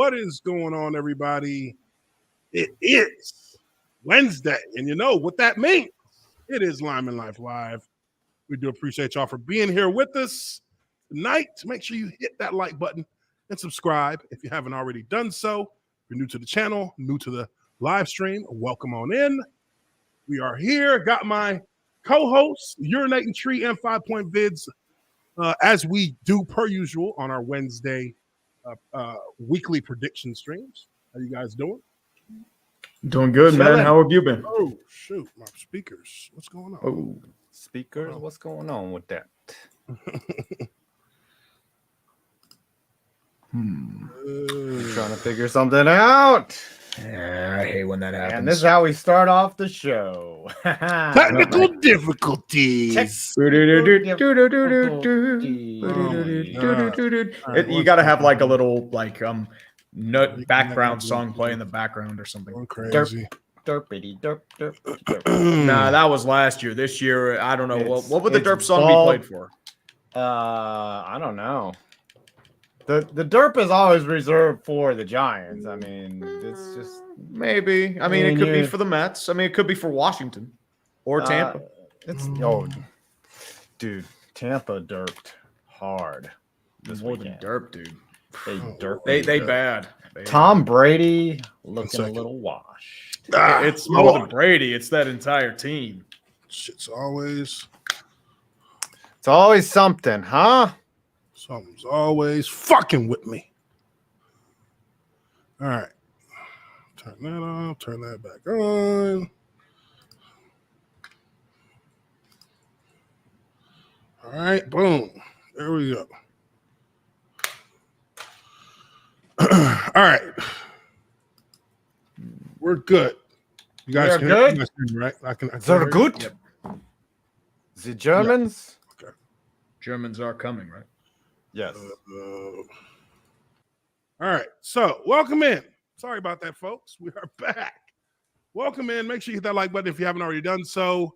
What is going on, everybody? It is Wednesday, and you know what that means. It is Lineman Life Live. We do appreciate y'all for being here with us tonight. Make sure you hit that like button and subscribe if you haven't already done so. If you're new to the channel, new to the live stream, welcome on in. We are here. Got my co-hosts, Urinating Tree and 5 Point Vids, as we do per usual on our Wednesday weekly prediction streams. How you guys doing? Doing good, man. How have you been? Oh, shoot. My speakers. What's going on? Oh, speakers? What's going on with that? Trying to figure something out. Yeah, I hate when that happens. And this is how we start off the show. Technical difficulties. You got to have like a little nut background song play in the background or something. Crazy. Derpity derp derp. Nah, that was last year. This year, I don't know. What would the derp song be played for? I don't know. The derp is always reserved for the Giants. I mean, it's just maybe. I mean, it could be for the Mets. I mean, it could be for Washington or Tampa. Dude, Tampa derped hard. More than derp, dude. They derped. They bad. Tom Brady looking a little washed. It's more than Brady. It's that entire team. Shit's always something, huh? Something's always fucking with me. All right. Turn that off. Turn that back on. All right. Boom. There we go. All right. We're good. You guys can good? hear me, right? I can They're hear good. Yep. The Germans? Okay. Germans are coming, right? Yes. All right. So, welcome in. Sorry about that, folks. We are back. Welcome in. Make sure you hit that like button if you haven't already done so.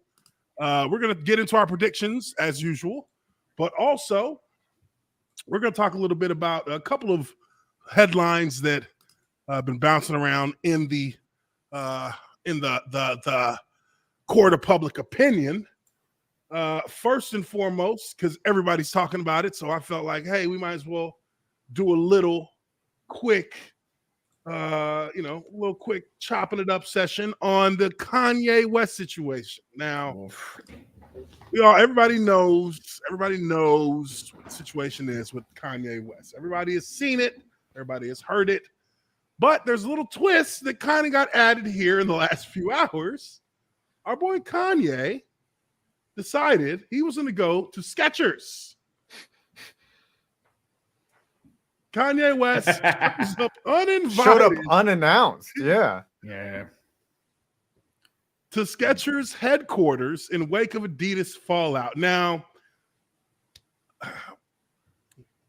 We're going to get into our predictions as usual, but also we're going to talk a little bit about a couple of headlines that have been bouncing around in the court of public opinion. First and foremost, because everybody's talking about it, so I felt like, hey, we might as well do a little quick, quick chopping it up session on the Kanye West situation. Now, everybody knows what the situation is with Kanye West. Everybody has seen it. Everybody has heard it. But there's a little twist that kind of got added here in the last few hours. Our boy Kanye decided he was going to go to Skechers. Kanye West showed up unannounced. Yeah. Yeah. To Skechers headquarters in wake of Adidas fallout. Now,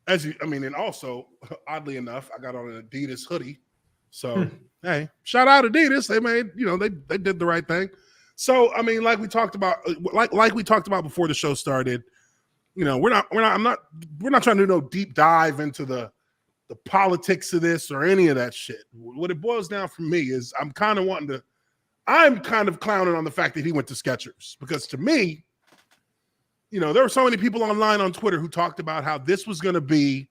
and also, oddly enough, I got on an Adidas hoodie. So, hey, shout out Adidas. They made, they did the right thing. So, like we talked about before the show started, we're not trying to do no deep dive into the politics of this or any of that shit. What it boils down for me is I'm kind of clowning on the fact that he went to Skechers, because to me, there were so many people online on Twitter who talked about how this was going to be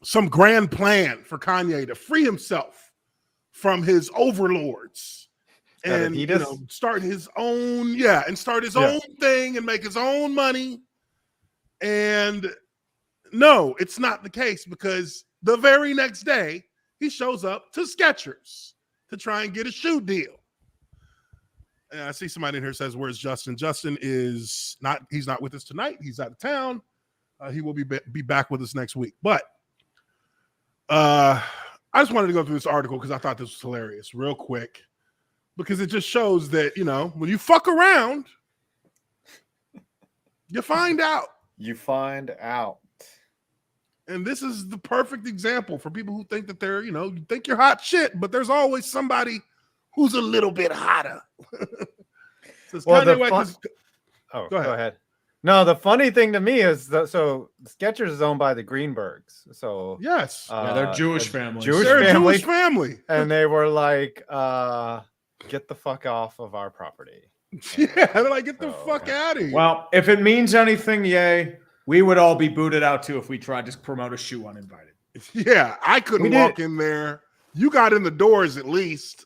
some grand plan for Kanye to free himself from his overlords and start his own own thing and make his own money. And no, it's not the case, because the very next day he shows up to Skechers to try and get a shoe deal. And I see somebody in here says, where's Justin? Justin he's not with us tonight. He's out of town. He will be back with us next week. But I just wanted to go through this article because I thought this was hilarious real quick, because it just shows that, when you fuck around, you find out. You find out. And this is the perfect example for people who think that they're, you think you're hot shit, but there's always somebody who's a little bit hotter. Go ahead. No, the funny thing to me is so Skechers is owned by the Greenbergs. So yes, they're Jewish family. They're a Jewish family, and they were like, "Get the fuck off of our property." Yeah, they're like, "Get the fuck out of here." Well, if it means anything, yay, we would all be booted out too if we tried to promote a shoe uninvited. Yeah, I couldn't walk in there. You got in the doors at least.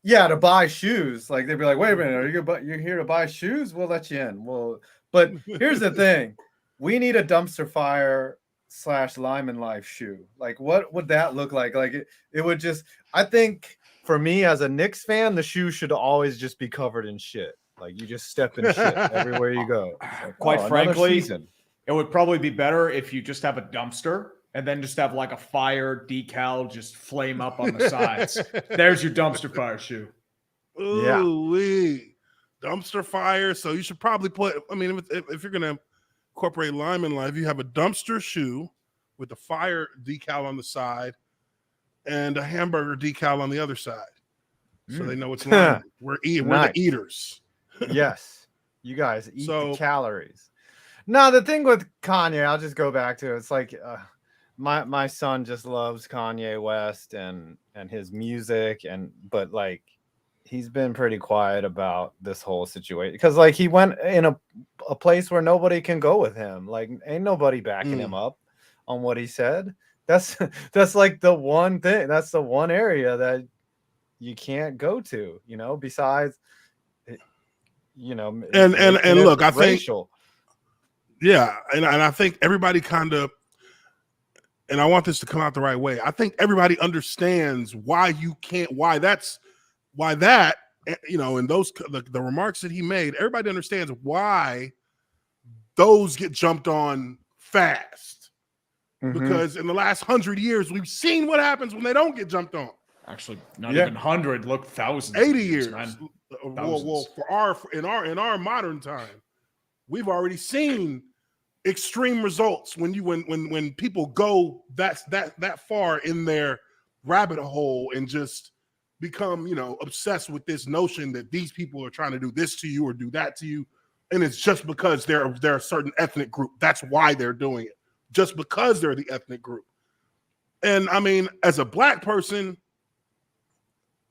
Yeah, to buy shoes. Like they'd be like, "Wait a minute, you're here to buy shoes? We'll let you in." Well, but here's the thing: we need a dumpster fire / Lineman Life shoe. Like, what would that look like? Like it would just. I think for me as a Knicks fan, the shoe should always just be covered in shit. Like you just step in shit everywhere you go. Like, quite frankly, it would probably be better if you just have a dumpster. And then just have like a fire decal just flame up on the sides. There's your dumpster fire shoe. Ooh-wee. Dumpster fire. So you should probably put, I mean, if you're going to incorporate Lineman Life, you have a dumpster shoe with a fire decal on the side and a hamburger decal on the other side. So they know it's Lineman. We're the eaters. Yes. You guys eat the calories. No, the thing with Kanye, I'll just go back to it. It's like, my son just loves Kanye West and his music, but like he's been pretty quiet about this whole situation because like he went in a place where nobody can go with him. Like ain't nobody backing him up on what he said. That's like the one thing. That's the one area that you can't go to. Besides, and look, I racial. think and I think everybody kind of. And I want this to come out the right way. I think everybody understands why that, and those, the remarks that he made, everybody understands why those get jumped on fast. Because in the last 100 years, we've seen what happens when they don't get jumped on. Actually, not even 100, look, thousands. 80 years. Man. Well, in our modern time, we've already seen extreme results when people go that far in their rabbit hole and just become obsessed with this notion that these people are trying to do this to you or do that to you, and it's just because they're a certain ethnic group. That's why they're doing it, just because they're the ethnic group. And I mean, as a black person,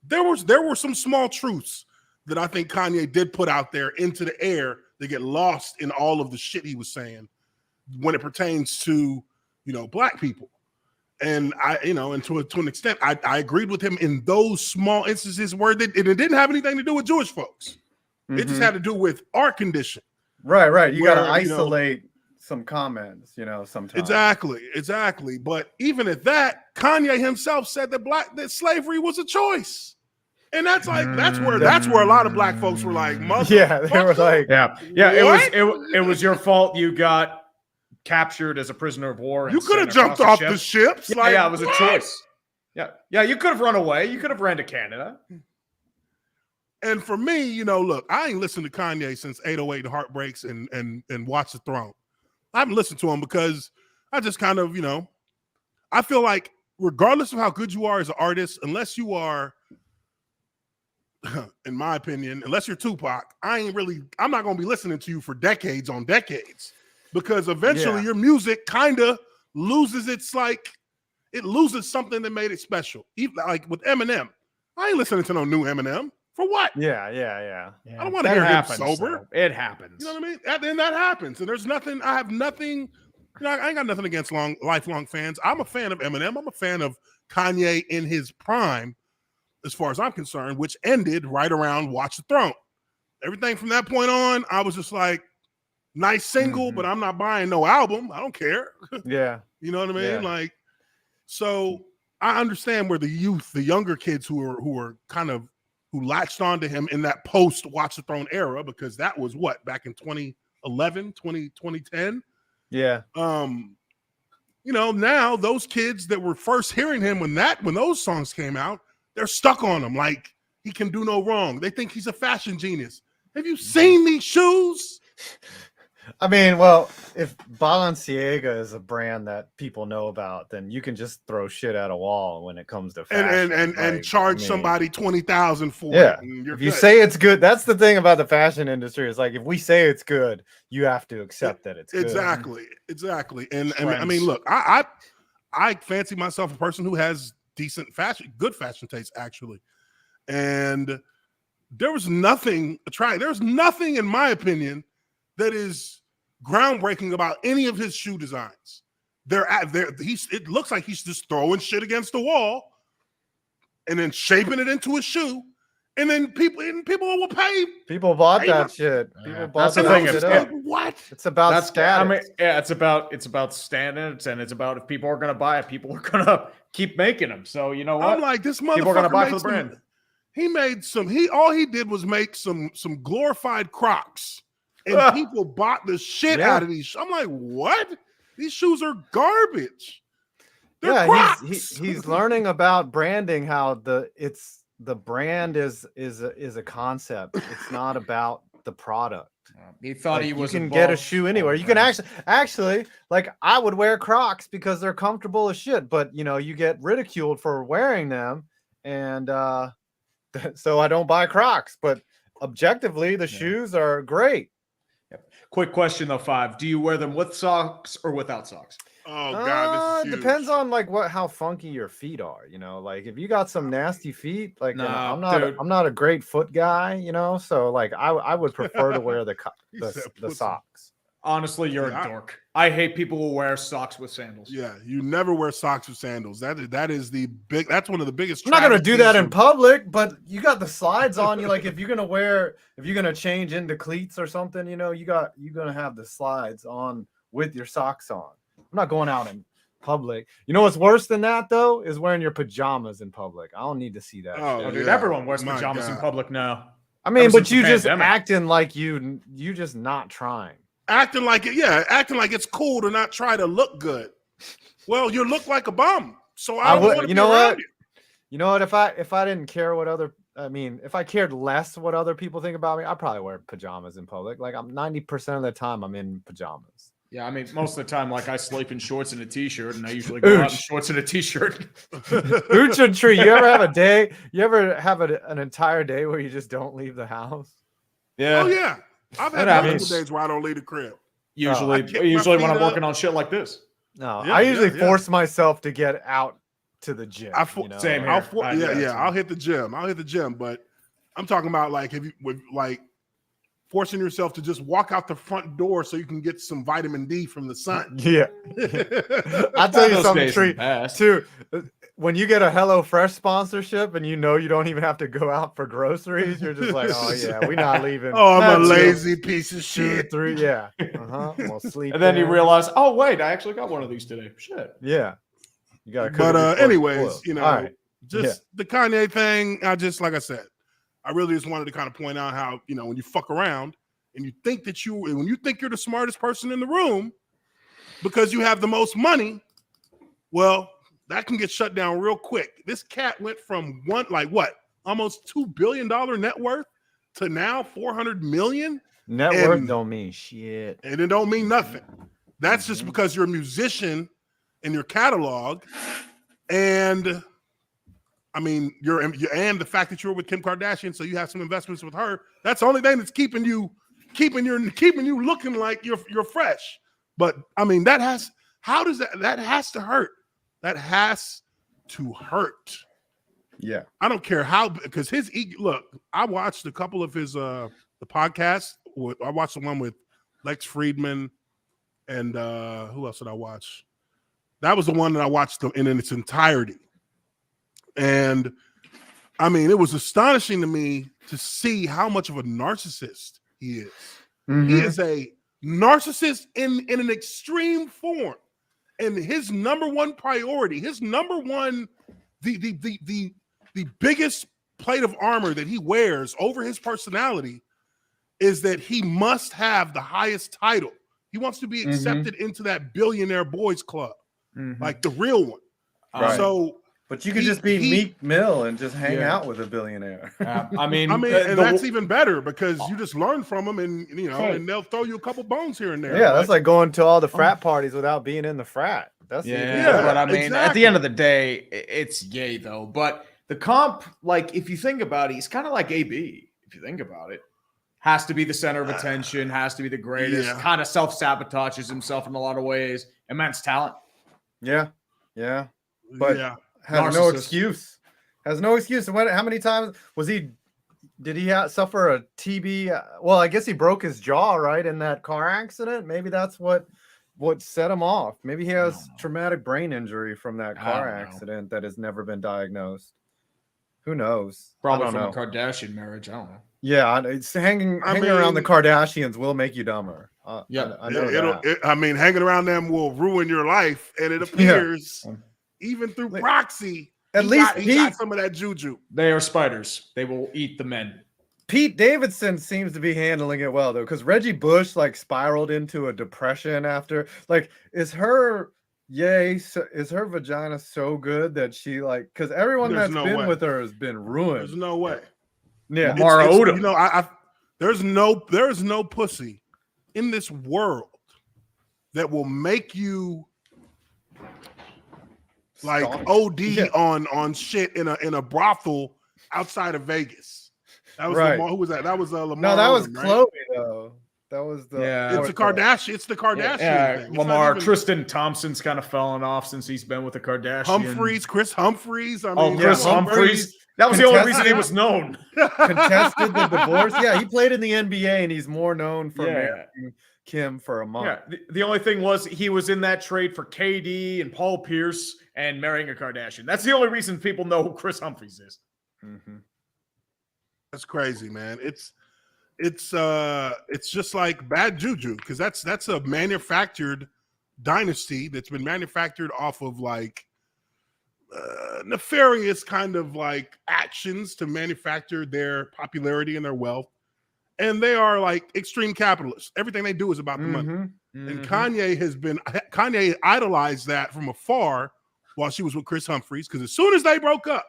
there were some small truths that I think Kanye did put out there into the air that get lost in all of the shit he was saying when it pertains to, black people. And and to an extent, I agreed with him in those small instances where it didn't have anything to do with Jewish folks. It just had to do with our condition. Right. You got to isolate some comments, sometimes. Exactly. But even at that, Kanye himself said that slavery was a choice. And that's where a lot of black folks were like, yeah, they were like, it was your fault you got captured as a prisoner of war. You could have jumped off the ships. Yeah, it was a choice. Yeah, you could have run away. You could have ran to Canada. And for me, look, I ain't listened to Kanye since 808 Heartbreaks and Watch the Throne. I haven't listened to him because I just kind of, I feel like regardless of how good you are as an artist, unless you are, in my opinion, unless you're Tupac, I'm not going to be listening to you for decades on decades. Because eventually your music kind of loses it loses something that made it special. Even like with Eminem, I ain't listening to no new Eminem. For what? Yeah. I don't want to hear him sober. It happens. You know what I mean? Then that happens. And there's nothing, I have nothing, I ain't got nothing against lifelong fans. I'm a fan of Eminem. I'm a fan of Kanye in his prime, as far as I'm concerned, which ended right around Watch the Throne. Everything from that point on, I was just like, nice single, but I'm not buying no album. I don't care. Yeah. You know what I mean? Yeah. Like, so I understand where the youth, the younger kids who latched onto him in that post Watch the Throne era, because that was back in 2011, 2010. Yeah. Now those kids that were first hearing him when those songs came out, they're stuck on him. Like he can do no wrong. They think he's a fashion genius. Have you seen these shoes? I mean, well, if Balenciaga is a brand that people know about, then you can just throw shit at a wall when it comes to fashion and charge somebody $20,000 for it. And if you say it's good, that's the thing about the fashion industry. It's like if we say it's good, you have to accept that it's good. Exactly. And I mean, look, I fancy myself a person who has good fashion taste, actually. And there's nothing in my opinion that is groundbreaking about any of his shoe designs. It looks like he's just throwing shit against the wall and then shaping it into a shoe. And then people will pay. People bought that shit. People bought that shit up. What? It's about status. I mean, yeah, it's about standards, and it's about if people are gonna buy it, people are gonna keep making them. So you know what? I'm like, this motherfucker people are gonna buy for the brand. He made all he did was make some glorified Crocs, and people bought the shit out of these. I'm like, what? These shoes are garbage. They're Crocs. He's learning about branding. How the brand is a concept. It's not about the product. He thought he was. You can get a shoe anywhere. You can actually like I would wear Crocs because they're comfortable as shit. But you get ridiculed for wearing them, and so I don't buy Crocs. But objectively, the shoes are great. Yep. Quick question though, Favre. Do you wear them with socks or without socks? Oh God, this is huge. Depends on like how funky your feet are. Like if you got some nasty feet, like I'm not a great foot guy. So like I would prefer to wear the socks. Honestly, you're a dork. I hate people who wear socks with sandals. Yeah, you never wear socks with sandals. That's one of the biggest. I'm not gonna do that in public, but you got the slides on you. Like if you're gonna change into cleats or something, you're gonna have the slides on with your socks on. I'm not going out in public. You know what's worse than that though is wearing your pajamas in public. I don't need to see that. Oh, dude, everyone wears pajamas in public now. I mean, but you just acting like you just not trying. Acting like it's cool to not try to look good. Well, you look like a bum. So I don't want to be around you. You know what? If I didn't care if I cared less what other people think about me, I'd probably wear pajamas in public. Like I'm 90% of the time I'm in pajamas. Yeah, I mean, most of the time, like I sleep in shorts and a t-shirt, and I usually go out in shorts and a t-shirt. Uche and Tree, you ever have a day? You ever have an entire day where you just don't leave the house? Yeah. Oh yeah, I've had multiple days where I don't leave the crib. Usually when I'm working on shit like this. No, I usually force myself to get out to the gym. Same here. I'll hit the gym. But I'm talking about like forcing yourself to just walk out the front door so you can get some vitamin D from the sun. Yeah. I'll tell you something, Tree, too. When you get a HelloFresh sponsorship and you don't even have to go out for groceries, you're just like, oh, yeah, we're not leaving. Oh, I'm a lazy piece of shit. 2, 3, yeah. We'll sleep. And then you realize, oh, wait, I actually got one of these today. Shit. Yeah. You got to But anyways, the Kanye thing, like I said, I really just wanted to kind of point out how, when you fuck around and you think when you think you're the smartest person in the room because you have the most money, well, that can get shut down real quick. This cat went from almost $2 billion net worth to now 400 million. Net worth don't mean shit. And it don't mean nothing. That's just because you're a musician in your catalog. And I mean, and the fact that you're with Kim Kardashian, so you have some investments with her. That's the only thing that's keeping you looking like you're fresh. But I mean, that has to hurt. That has to hurt. Yeah, I don't care how, because his ego. Look, I watched a couple of his the podcasts. I watched the one with Lex Friedman, and who else did I watch? That was the one that I watched in its entirety. And I mean, it was astonishing to me to see how much of a narcissist he is. Mm-hmm. He is a narcissist in an extreme form. And his number one priority, the biggest plate of armor that he wears over his personality is that he must have the highest title. He wants to be accepted into that billionaire boys club, like the real one. Right. So But you could just be Meek Mill and just hang out with a billionaire. I mean, and that's even better because you just learn from them, and and they'll throw you a couple bones here and there. Yeah, that's like going to all the frat parties without being in the frat. That's but I mean, at the end of the day, it's Ye though. But the comp, like if you think about it, he's kind of like AB. If you think about it, has to be the center of attention, has to be the greatest. Kind of self-sabotages himself in a lot of ways. Immense talent. Yeah, but has no excuse. Has no excuse. How many times was he? Did he suffer a TB? Well, I guess he broke his jaw right in that car accident. Maybe that's what set him off. Maybe he has traumatic brain injury from that car accident that has never been diagnosed. Who knows? Probably from a Kardashian marriage. I don't know. Yeah, it's hanging around the Kardashians will make you dumber. I know hanging around them will ruin your life, and it appears even through proxy. At least he got some of that juju. They are spiders. They will eat the men. Pete Davidson seems to be handling it well though, because Reggie Bush like spiraled into a depression after. Like, is her vagina so good that she like? Because everyone that's been with her has been ruined. There's no way. Yeah, Lamar Odom. There's no pussy in this world that will make you like OD on shit in a brothel outside of Vegas. That was Lamar. Who was that? That was Lamar. No, that was Odom, Chloe though. That was the. It's the Kardashian. It's the Kardashian thing. Lamar Tristan Thompson's kind of fallen off since he's been with the Kardashians. Chris Humphries. Chris Humphries. That was the only reason he was known. Contested the divorce. Yeah, he played in the NBA, and he's more known for marrying Kim for a month. Yeah, the only thing was he was in that trade for KD and Paul Pierce and marrying a Kardashian. That's the only reason people know who Chris Humphries is. Mm-hmm. That's crazy, man. It's just like bad juju because that's a manufactured dynasty that's been manufactured off of like nefarious kind of like actions to manufacture their popularity and their wealth. And they are like extreme capitalists. Everything they do is about the money. Mm-hmm. And Kanye idolized that from afar while she was with Chris Humphries, because as soon as they broke up,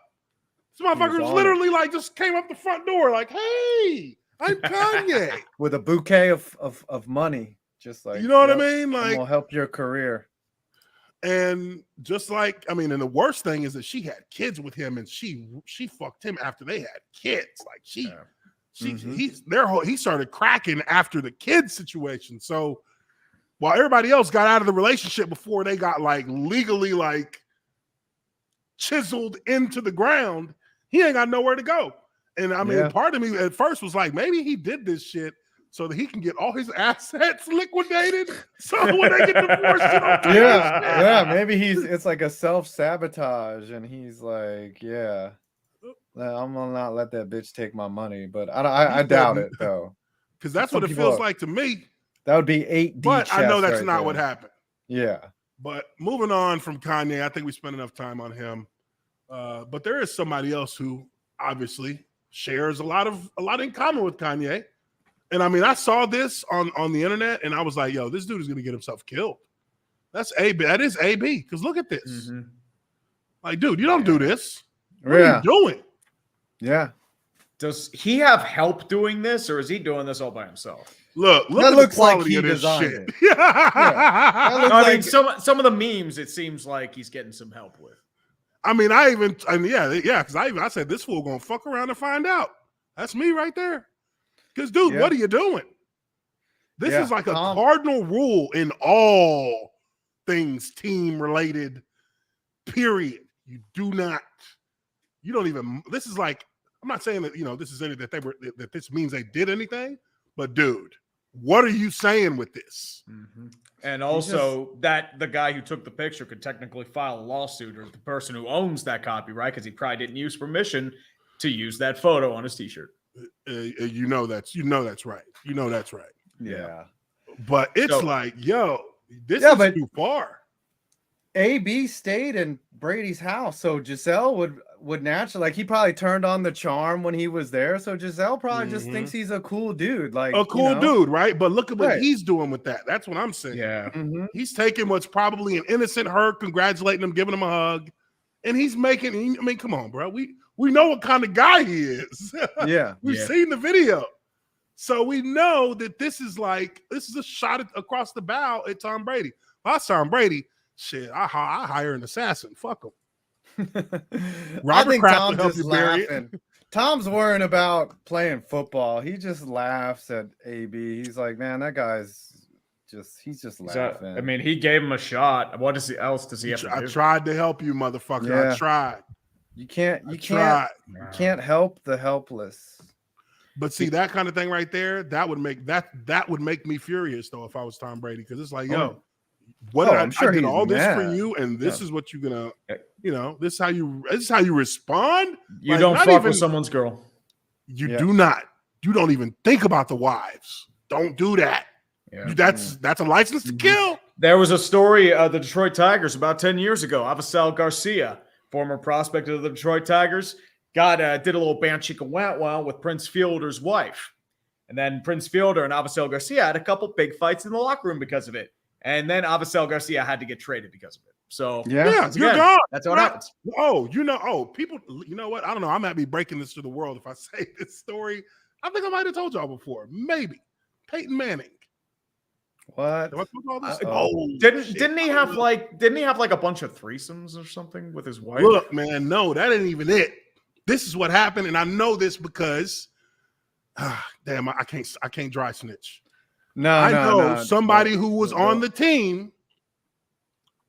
this motherfucker was literally like just came up the front door like, hey, I'm Kanye. With a bouquet of money. Just like, you know what I mean? Like, will help your career. And just like, I mean, and the worst thing is that she had kids with him, and she fucked him after they had kids. Like he started cracking after the kids situation. So while everybody else got out of the relationship before they got like legally like chiseled into the ground, he ain't got nowhere to go. And I mean, part of me at first was like, maybe he did this shit so that he can get all his assets liquidated. So when they get divorced, maybe it's like a self-sabotage, and he's like, I'm gonna not let that bitch take my money. But I doubt it though, because that's what it feels like to me. That would be 8D. But I know that's not what happened. Yeah. But moving on from Kanye, I think we spent enough time on him. But there is somebody else who obviously shares a lot in common with Kanye. And I mean, I saw this on the internet, and I was like, yo, this dude is gonna get himself killed. That's AB. That is AB. Because look at this. Mm-hmm. Like, dude, you don't do this. What are you doing? Yeah. Does he have help doing this, or is he doing this all by himself? Look that at looks the quality like he of this designed shit. It. I mean, some of the memes, it seems like he's getting some help with. I mean, because I said this fool gonna fuck around and find out. That's me right there. Because, dude, what are you doing? This is like a cardinal rule in all things team related. Period. You don't even. This is like, I'm not saying that this is anything that this means they did anything, but dude, what are you saying with this? Mm-hmm. And also that the guy who took the picture could technically file a lawsuit, or the person who owns that copyright, because he probably didn't use permission to use that photo on his T-shirt. That's right. That's right. Yeah. But it's like, yo, this is too far. AB stayed in Brady's house, so Giselle would naturally, like, he probably turned on the charm when he was there. So Giselle probably just thinks he's a cool dude, like a cool dude, right? But look at what he's doing with that. That's what I'm saying. Yeah, he's taking what's probably an innocent her, congratulating him, giving him a hug, and he's making. I mean, come on, bro. We know what kind of guy he is. Yeah, we've seen the video, so we know that this is a shot across the bow at Tom Brady. If I was Tom Brady, shit, I hire an assassin. Fuck him. Robert Kraft will help you bury it. Tom's worrying about playing football. He just laughs at AB. He's like, man, that guy's he's just laughing. I mean, he gave him a shot. What else does he have to do? I tried to help you, motherfucker. Yeah. I tried. You can't help the helpless. But see, that kind of thing right there, that would make me furious though if I was Tom Brady, because it's like, yo, I did all this for you, and this is what you're gonna, this is how you respond. You don't fuck with someone's girl. You do not. You don't even think about the wives. Don't do that. Yeah. That's a license to kill. There was a story of the Detroit Tigers about 10 years ago. Avisail Garcia, former prospect of the Detroit Tigers, did a little band chicken wow with Prince Fielder's wife. And then Prince Fielder and Avisail Garcia had a couple big fights in the locker room because of it. And then Avisail Garcia had to get traded because of it. So you're gone. That's how it happens. People, you know what? I don't know. I might be breaking this to the world if I say this story. I think I might have told y'all before. Maybe Peyton Manning. What? Didn't he have like a bunch of threesomes or something with his wife? Look, man, no, that ain't even it. This is what happened, and I know this because, damn, I can't dry snitch. I know somebody who was on the team,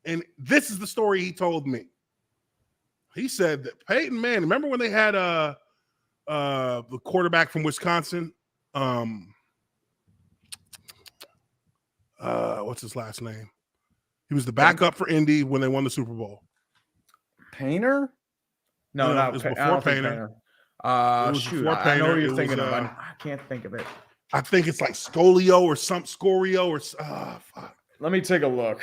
and this is the story he told me. He said that Peyton Manning, remember when they had the quarterback from Wisconsin? What's his last name? He was the backup for Indy when they won the Super Bowl. Painter? No, it was before Painter. I know what you're thinking of. I can't think of it. I think it's like Scolio or Scorio or fuck. Let me take a look.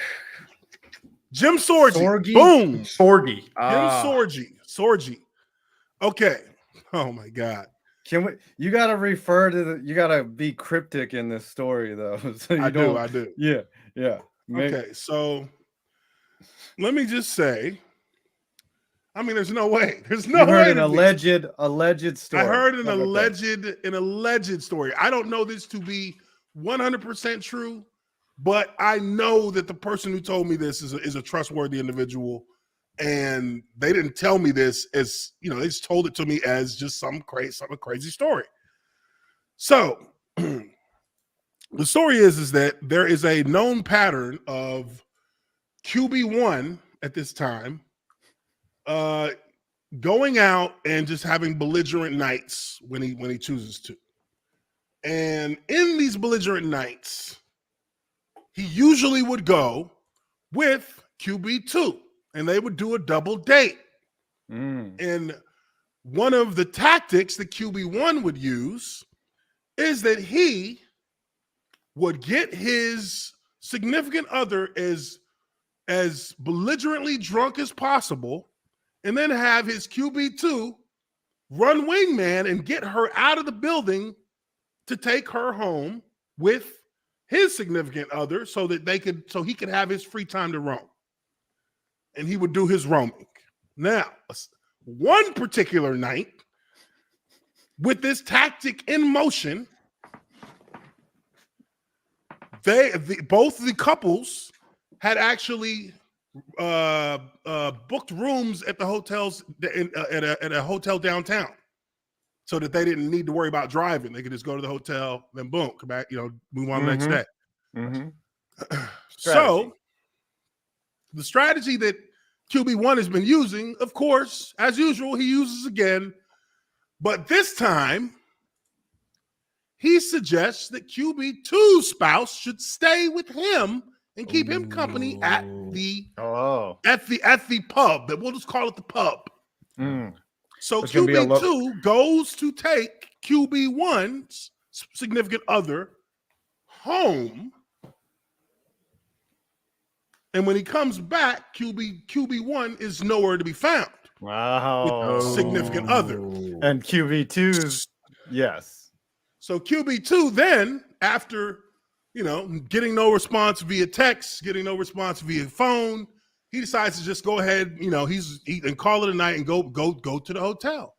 Jim Sorgi. Boom. Sorgi. Jim Sorgi. Okay. Oh my God. You gotta refer to you gotta be cryptic in this story though. So I do. Yeah. Okay, so let me just say, I mean, there's no way. There's no way. An alleged story. I heard an alleged story. I don't know this to be 100% true, but I know that the person who told me this is a trustworthy individual. And they didn't tell me this as, they just told it to me as just some crazy story. So the story is that there is a known pattern of QB1 at this time going out and just having belligerent nights when he chooses to. And in these belligerent nights, he usually would go with QB2. And they would do a double date. And one of the tactics that QB1 would use is that he would get his significant other as belligerently drunk as possible, and then have his QB2 run wingman and get her out of the building to take her home with his significant other so he could have his free time to roam. And he would do his roaming. Now, one particular night, with this tactic in motion, both the couples had actually booked rooms at the hotels at a hotel downtown, so that they didn't need to worry about driving. They could just go to the hotel, then boom, come back, move on the next day. Mm-hmm. So the strategy that QB1 has been using, of course, as usual, he uses again. But this time, he suggests that QB2's spouse should stay with him and keep him company at the pub. That we'll just call it the pub. So QB2 goes to take QB1's significant other home. And when he comes back, QB1 is nowhere to be found. Wow. With significant other. And QB2's, yes. So QB2 then, after, getting no response via text, getting no response via phone, he decides to just go ahead, and call it a night and go to the hotel.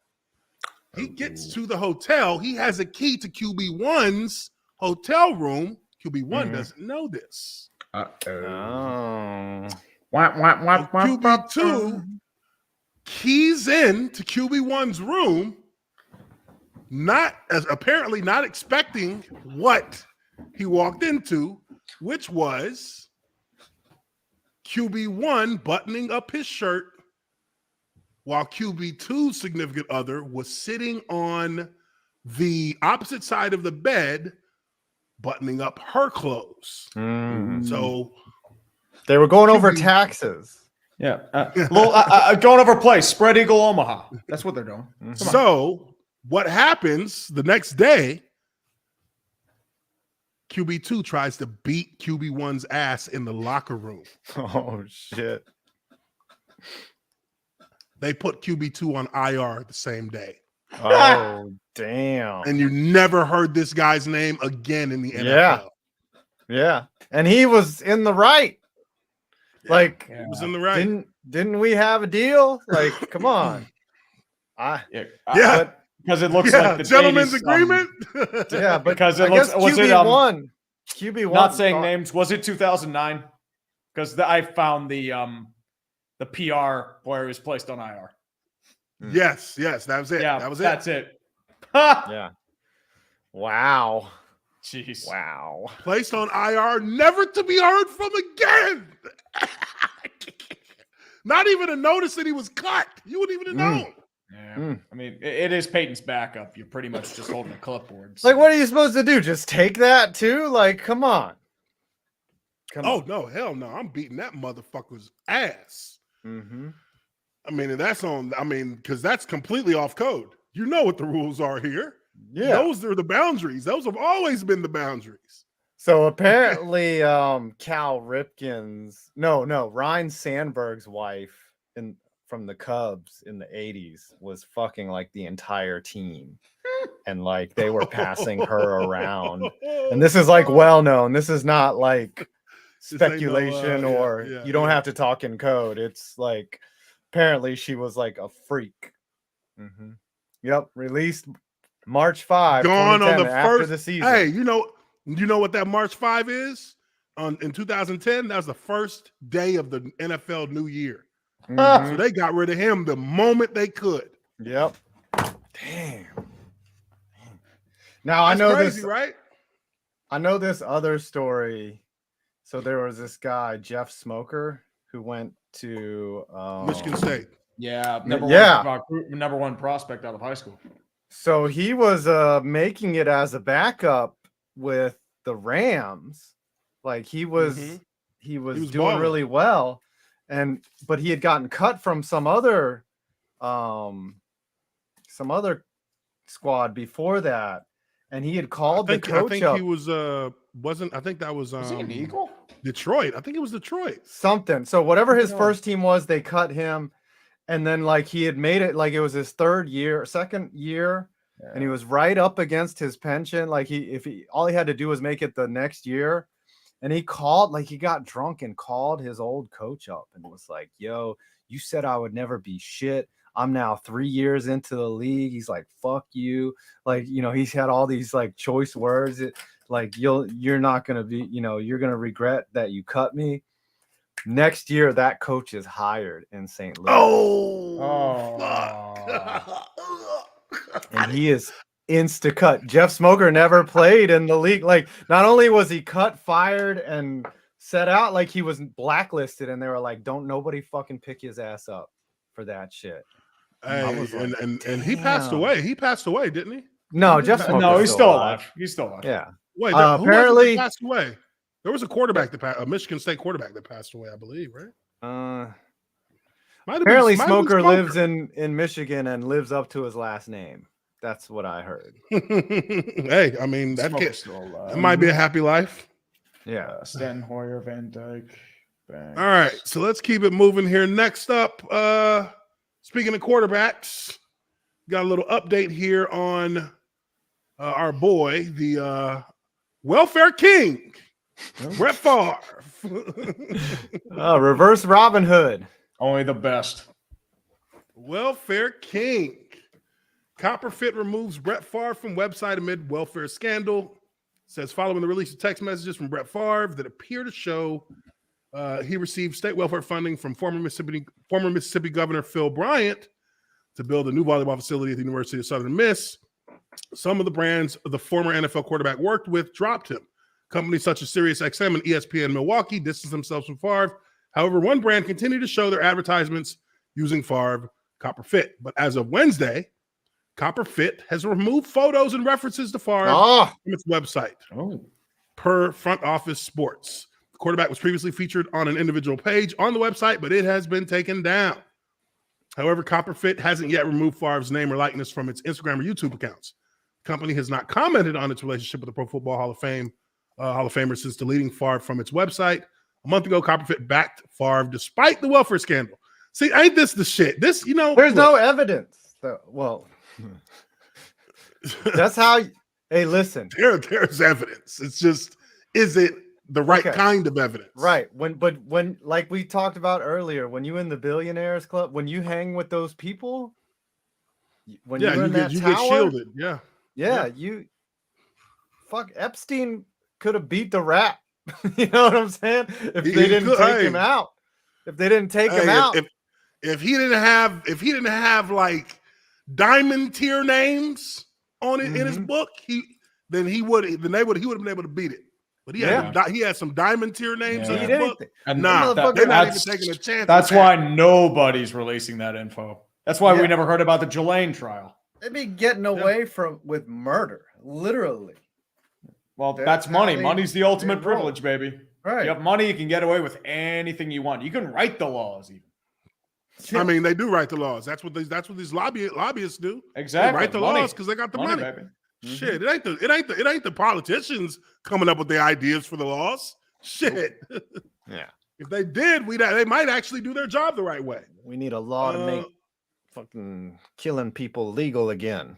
He gets to the hotel. He has a key to QB1's hotel room. QB1 doesn't know this. QB2 keys in to QB1's room, apparently not expecting what he walked into, which was QB1 buttoning up his shirt while QB2's significant other was sitting on the opposite side of the bed buttoning up her clothes. So they were going over taxes. Yeah. Going over place, Spread Eagle Omaha. That's what they're doing. So what happens the next day, QB2 tries to beat QB1's ass in the locker room. Oh, shit. They put QB2 on IR the same day. Oh, damn. And you never heard this guy's name again in the NFL. Yeah. And he was in the right. He was in the right. Didn't we have a deal? Like, come on. Because it looks like the gentleman's agreement. But because it looks was QB1. QB1. Not saying names. Was it 2009? Because I found the PR where he was placed on IR. Yes, that was it. Yeah, that was it. That's it. Yeah. Wow. Jeez. Wow. Placed on IR, never to be heard from again. Not even a notice that he was cut. You wouldn't even have known. Yeah. I mean, it is Peyton's backup. You're pretty much just holding a clipboard. So. Like, what are you supposed to do? Just take that too? Like, come on. No, hell no. I'm beating that motherfucker's ass. I mean, because that's completely off code. You know what the rules are here. Yeah. Those are the boundaries. Those have always been the boundaries. So apparently, Cal Ripken's, Ryan Sandberg's wife from the Cubs in the 80s was fucking like the entire team. And like they were passing her around. And this is like well known. This is not like speculation you don't have to talk in code. It's like apparently she was like a freak. Yep, released March 5. Gone on the after first the season. Hey, you know what that March 5 is? In 2010, that was the first day of the NFL New Year. So they got rid of him the moment they could. Yep. Damn. Now That's I know crazy, this, right? I know this other story. So there was this guy, Jeff Smoker, who went to Michigan State. Yeah, number one prospect out of high school. So he was making it as a backup with the Rams. Like he was doing balling really well. But he had gotten cut from some other squad before that. And he had called the coach I think he was I think that was he an Eagle? Detroit. I think it was Detroit. Something. So whatever his first team was, they cut him. And then like he had made it like it was his second year, and he was right up against his pension. Like all he had to do was make it the next year. And he got drunk and called his old coach up and was like, yo, you said I would never be shit. I'm now 3 years into the league. He's like, fuck you. Like, he's had all these like choice words. Like you're not going to be, you're going to regret that you cut me. Next year, that coach is hired in St. Louis. Fuck. And he is insta-cut. Jeff Smoker never played in the league. Like, not only was he cut, fired, and set out, like he was blacklisted, and they were like, don't nobody fucking pick his ass up for that shit. Hey, and he passed away. He passed away, didn't he? No, Jeff Smoker. No, he's still alive. He's still alive. Yeah. Wait, apparently passed away. There was a Michigan State quarterback that passed away, I believe, right? Apparently Smoker lives in Michigan and lives up to his last name. That's what I heard. Hey, I mean, that might be a happy life. Yeah. Stan Hoyer, Van Dyke. Banks. All right, so let's keep it moving here. Next up, speaking of quarterbacks, got a little update here on our boy, the welfare king, Brett Favre. Reverse Robin Hood. Only the best. Welfare King. Copperfit removes Brett Favre from website amid welfare scandal. Says following the release of text messages from Brett Favre that appear to show he received state welfare funding from former Mississippi Governor Phil Bryant to build a new volleyball facility at the University of Southern Miss. Some of the brands the former NFL quarterback worked with dropped him. Companies such as SiriusXM and ESPN Milwaukee distanced themselves from Favre. However, one brand continued to show their advertisements using Favre Copperfit. But as of Wednesday, Copperfit has removed photos and references to Favre from its website. Per Front Office Sports. The quarterback was previously featured on an individual page on the website, but it has been taken down. However, Copperfit hasn't yet removed Favre's name or likeness from its Instagram or YouTube accounts. The company has not commented on its relationship with the Pro Football Hall of Famer since deleting Favre from its website. A month ago, Copperfit backed Favre despite the welfare scandal. See, ain't this the shit? This, there's no evidence. Well, that's how. Hey, listen. There's evidence. It's just, is it the right kind of evidence? Right. When like we talked about earlier, when you in the billionaires club, when you hang with those people, when you're in that tower, get shielded. Yeah. You fuck Epstein could have beat the rap. You know what I'm saying? If they didn't take him out. If they didn't take him out. If he didn't have like diamond tier names on it in his book, he would have been able to beat it. But he had some diamond tier names in his book. And they're not even taking a chance. That's why nobody's releasing that info. That's why we never heard about the Jelaine trial. They'd be getting away with murder, literally. Well, that's money. Money's the ultimate privilege, baby. Right. You have money, you can get away with anything you want. You can write the laws, even. I mean, they do write the laws. That's what these lobbyists do. Exactly. They write the laws because they got the money. Baby. Shit, it ain't the politicians coming up with the ideas for the laws. Shit. Yeah. If they did, they might actually do their job the right way. We need a law to make fucking killing people legal again.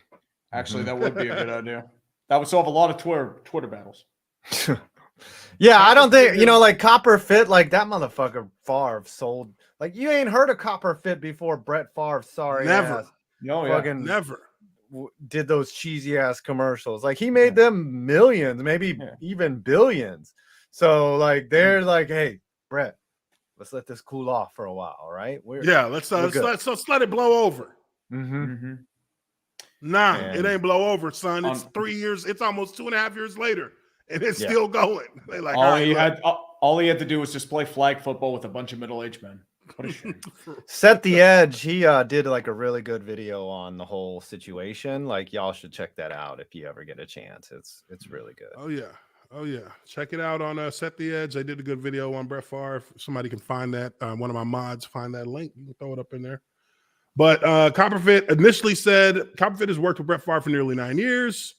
Actually, that would be a good idea. That would solve a lot of Twitter battles. Yeah, I don't think, like Copperfit, like that motherfucker Favre sold. Like, you ain't heard of Copperfit before Brett Favre, sorry. Never. Ass. Fucking never. Did those cheesy ass commercials. Like, he made them millions, maybe even billions. So, like, they're like, hey, Brett, let's let this cool off for a while, all right? Let's let it blow over. Nah, it ain't blow over, son. It's 3 years. It's almost 2.5 years later, and it's still going. They like all he had to do was just play flag football with a bunch of middle-aged men. What a shame. Set the Edge. He did like a really good video on the whole situation. Like, y'all should check that out if you ever get a chance. It's really good. Oh yeah. Check it out on Set the Edge. They did a good video on Brett Favre. If somebody can find that. One of my mods find that link. You can throw it up in there. But Copperfit initially said Copperfit has worked with Brett Favre for nearly 9 years.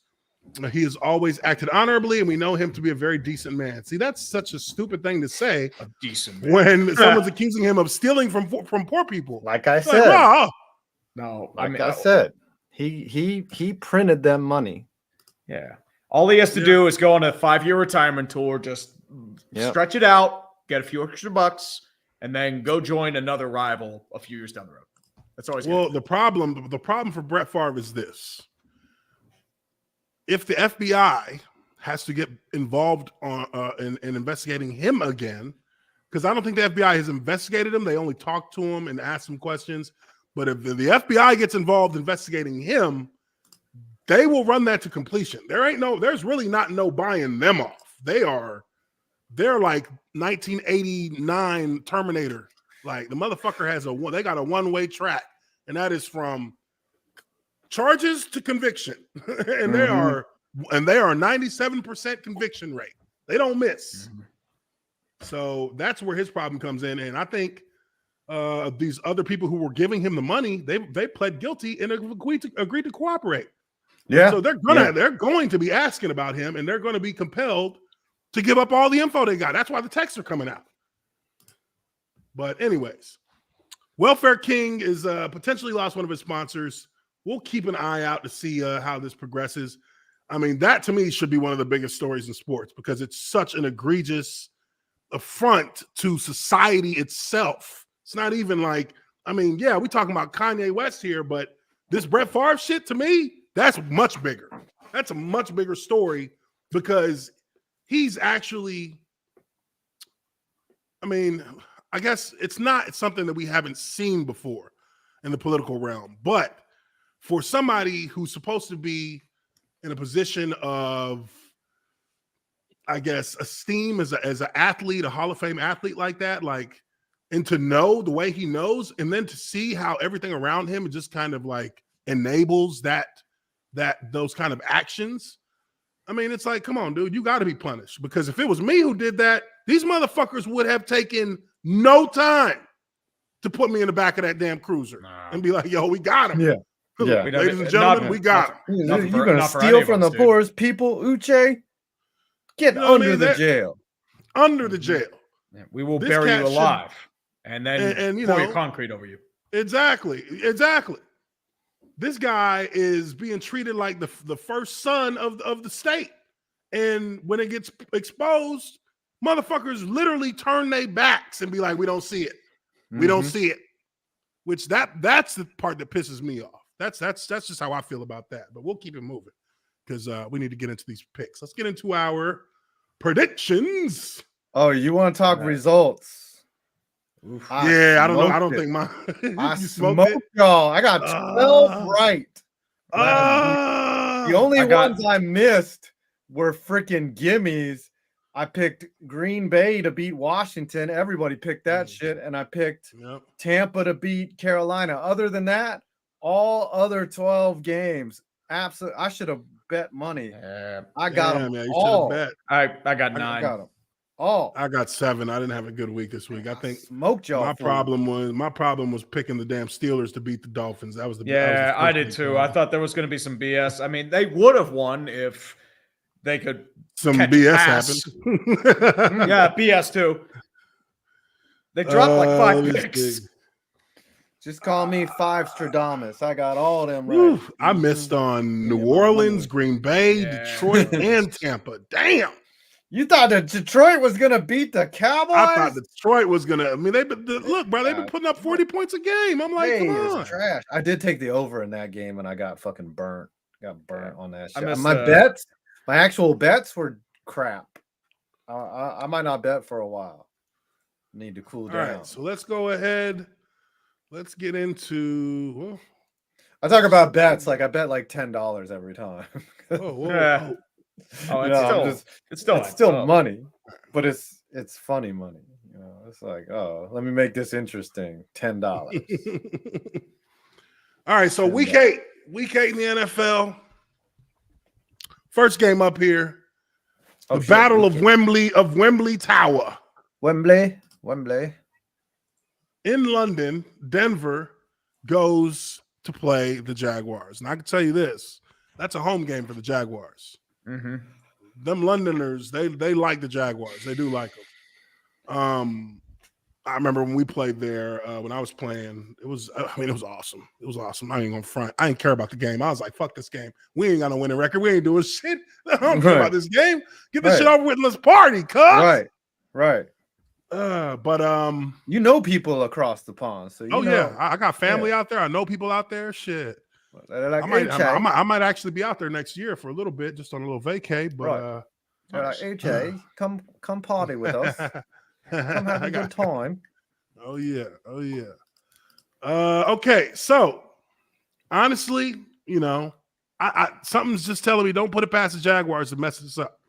He has always acted honorably, and we know him to be a very decent man. See, that's such a stupid thing to say. A decent man. When someone's accusing him of stealing from poor people. Like I said. I said, he printed them money. Yeah. All he has to do is go on a 5-year retirement tour, just stretch it out, get a few extra bucks, and then go join another rival a few years down the road. That's always the problem for Brett Favre is this. If the FBI has to get involved in investigating him again, because I don't think the FBI has investigated him. They only talked to him and asked him questions. But if the FBI gets involved investigating him, they will run that to completion. There's really not no buying them off. They're like 1989 Terminator. Like, the motherfucker they got a one-way track, and that is from charges to conviction. And they are 97% conviction rate. They don't miss. So that's where his problem comes in. And I think these other people who were giving him the money, they pled guilty and agreed to cooperate. Yeah. So they're going to be asking about him, and they're going to be compelled to give up all the info they got. That's why the texts are coming out. But anyways, Welfare King is potentially lost one of his sponsors. We'll keep an eye out to see how this progresses. I mean, that to me should be one of the biggest stories in sports because it's such an egregious affront to society itself. It's not even like, I mean, yeah, we're talking about Kanye West here, but this Brett Favre shit, to me, that's much bigger. That's a much bigger story because he's actually, I mean, I guess it's something that we haven't seen before in the political realm, but for somebody who's supposed to be in a position of, I guess, esteem as an athlete, a Hall of Fame athlete like that, like, and to know the way he knows, and then to see how everything around him just kind of like enables those kind of actions. I mean, it's like, come on, dude, you got to be punished, because if it was me who did that, these motherfuckers would have taken no time to put me in the back of that damn cruiser and be like, yo, we got him. Yeah. Yeah. Ladies and gentlemen, we got him. You're going to steal from the poorest people, Uche? Get under the jail. Under the jail. Yeah, we will bury you alive and then pour your concrete over you. Exactly. This guy is being treated like the first son of the state. And when it gets exposed, motherfuckers literally turn their backs and be like, we don't see it. We don't see it. Which that's the part that pisses me off. That's just how I feel about that. But we'll keep it moving because we need to get into these picks. Let's get into our predictions. Oh, you want to talk results? I don't know. I don't think mine. I smoked y'all. I got 12 right. The only ones I missed were freaking gimmies. I picked Green Bay to beat Washington. Everybody picked that shit. And I picked Tampa to beat Carolina. Other than that, all other 12 games. Absolutely. I should have bet money. I got them all. Bet. I got 9. I got them all. I got 7. I didn't have a good week this week. I think smoked y'all. My problem was picking the damn Steelers to beat the Dolphins. That was the I did too. I thought there was going to be some BS. I mean, they would have won if they could. Some BS happened. Yeah, BS too. They dropped like 5 picks. Just call me 5 Stradamus. I got all of them right. I missed on New Orleans, Green Bay, Detroit, and Tampa. Damn. You thought that Detroit was going to beat the Cowboys? I thought Detroit was going to. I mean, look, bro, they've been putting up 40 points a game. I'm like, come on. Trash. I did take the over in that game, and I got fucking burnt. Got burnt on that shit. My actual bets were crap. I might not bet for a while. Need to cool down. All right, so let's go ahead. Let's get into. I talk about bets like I bet like $10 every time. It's still money, but it's funny money. You know, it's like, oh, let me make this interesting. $10. All right, so week 8 in the NFL. First game up here, the Battle of Wembley Tower. Wembley. In London, Denver goes to play the Jaguars. And I can tell you this, that's a home game for the Jaguars. Them Londoners, they like the Jaguars. They do like them. I remember when we played there, when I was playing, it was awesome. It was awesome. I ain't gonna front. I didn't care about the game. I was like, fuck this game. We ain't got no winning record. We ain't doing shit. I don't care about this game. Get this shit over with and let's party, cuz. Right. But you know people across the pond. So I got family out there. I know people out there. Shit. Like, I might actually be out there next year for a little bit, just on a little vacay. But Uche, come party with us. Come have a good time. Oh yeah. Okay, so honestly, I something's just telling me don't put it past the Jaguars to mess this up.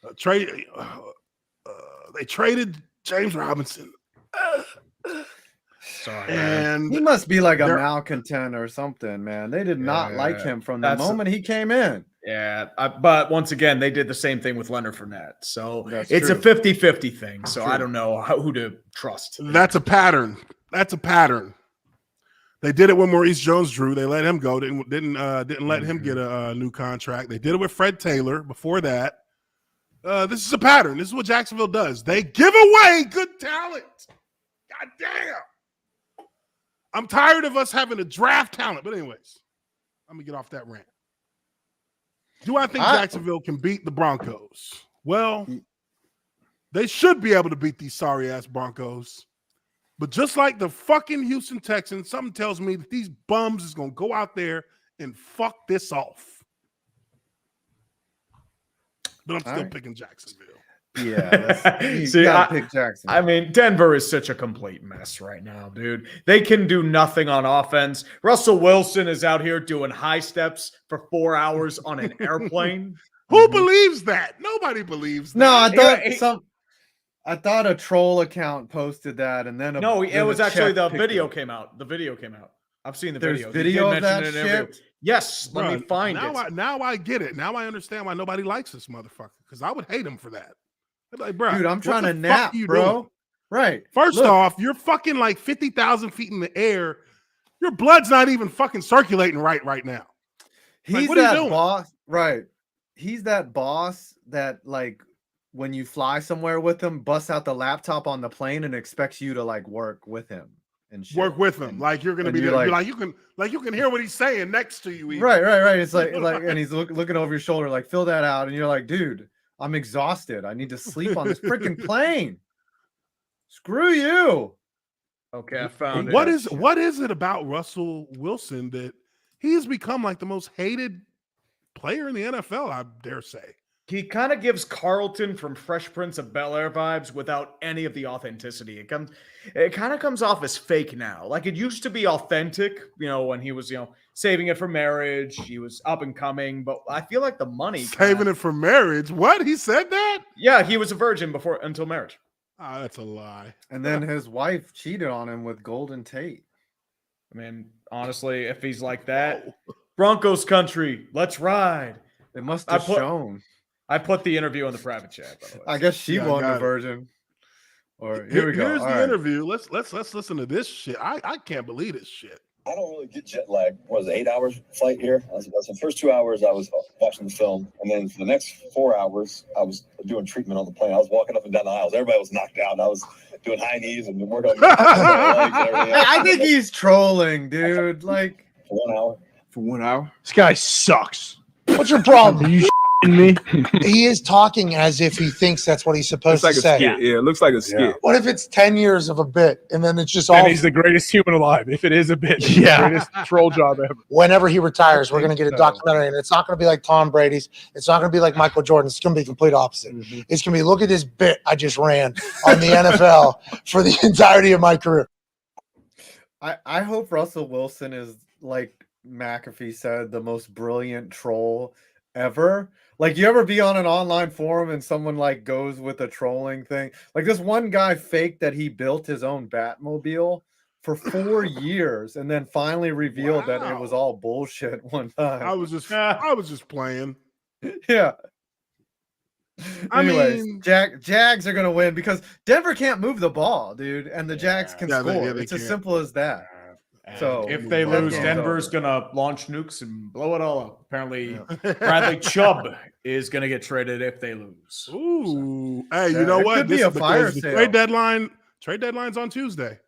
They traded James Robinson. Sorry, and he must be like a malcontent or something, man. They did not like him from the moment he came in. Yeah, but once again, they did the same thing with Leonard Fournette. So it's a 50-50 thing. So I don't know who to trust. That's a pattern. They did it with Maurice Jones-Drew. They let him go. Didn't let him get a new contract. They did it with Fred Taylor before that. This is a pattern. This is what Jacksonville does. They give away good talent. God damn. I'm tired of us having to draft talent. But anyways, I'm going to get off that rant. Do I think Jacksonville can beat the Broncos? Well, they should be able to beat these sorry-ass Broncos. But just like the fucking Houston Texans, something tells me that these bums is going to go out there and fuck this off. But I'm still picking Jacksonville. Yeah. You gotta pick Jacksonville. I mean, Denver is such a complete mess right now, dude. They can do nothing on offense. Russell Wilson is out here doing high steps for 4 hours on an airplane. Who believes that? Nobody believes that. No, I thought a troll account posted that, and then it was actually the video came out. The video came out. I've seen the video. There's video of that shit. Yes, let me find it. Now I get it. Now I understand why nobody likes this motherfucker. Because I would hate him for that. I'd be like, bro, dude, I'm trying to nap, bro. Doing? Right. First off, you're fucking like 50,000 feet in the air. Your blood's not even fucking circulating right now. He's like, that boss, right? He's that boss that like. When you fly somewhere with him, busts out the laptop on the plane and expects you to like work with him and shit. Work with him, like you're gonna be there. Like you can hear what he's saying next to you. Even. Right. It's like and he's looking over your shoulder, like fill that out, and you're like, dude, I'm exhausted. I need to sleep on this freaking plane. Screw you. Okay, I found it. What is it about Russell Wilson that he has become like the most hated player in the NFL? I dare say. He kind of gives Carlton from Fresh Prince of Bel-Air vibes without any of the authenticity. It kind of comes off as fake now. Like it used to be authentic, when he was, saving it for marriage. He was up and coming, but I feel like the money saving it for marriage. What? He said that? Yeah, he was a virgin until marriage. Oh, that's a lie. And then his wife cheated on him with Golden Tate. I mean, honestly, if he's like that, Broncos country, let's ride. It must have shown. I put the interview in the private chat, by the way. I guess she won the virgin. Or here we go. Here's the interview. Let's listen to this shit. I can't believe this shit. I don't really get jet lag. What was it, 8 hours flight here? The first 2 hours I was watching the film, and then for the next 4 hours I was doing treatment on the plane. I was walking up and down the aisles. Everybody was knocked out. I was doing high knees and working on my legs and everything. I think he's trolling, dude. Like for 1 hour. For 1 hour? This guy sucks. What's your problem? Are you me? He is talking as if he thinks that's what he's supposed to say. Skit. Yeah, it looks like a skit. Yeah. What if it's 10 years of a bit and then it's just all? And he's the greatest human alive. If it is a bit, the greatest troll job ever. Whenever he retires, we're going to get a documentary, and it's not going to be like Tom Brady's. It's not going to be like Michael Jordan. It's going to be the complete opposite. Mm-hmm. It's going to be, look at this bit I just ran on the NFL for the entirety of my career. I hope Russell Wilson is, like McAfee said, the most brilliant troll ever. Like, you ever be on an online forum and someone like goes with a trolling thing? Like, this one guy faked that he built his own Batmobile for 4 years and then finally revealed that it was all bullshit one time. I was just playing. Yeah. Anyways, mean, Jags are gonna win because Denver can't move the ball, dude, and the Jags can score. It's as simple as that. So if they lose, Denver's gonna launch nukes and blow it all up. Apparently, Bradley Chubb is gonna get traded if they lose. Ooh, hey, you know what? Could be a fire sale. Trade deadline's on Tuesday.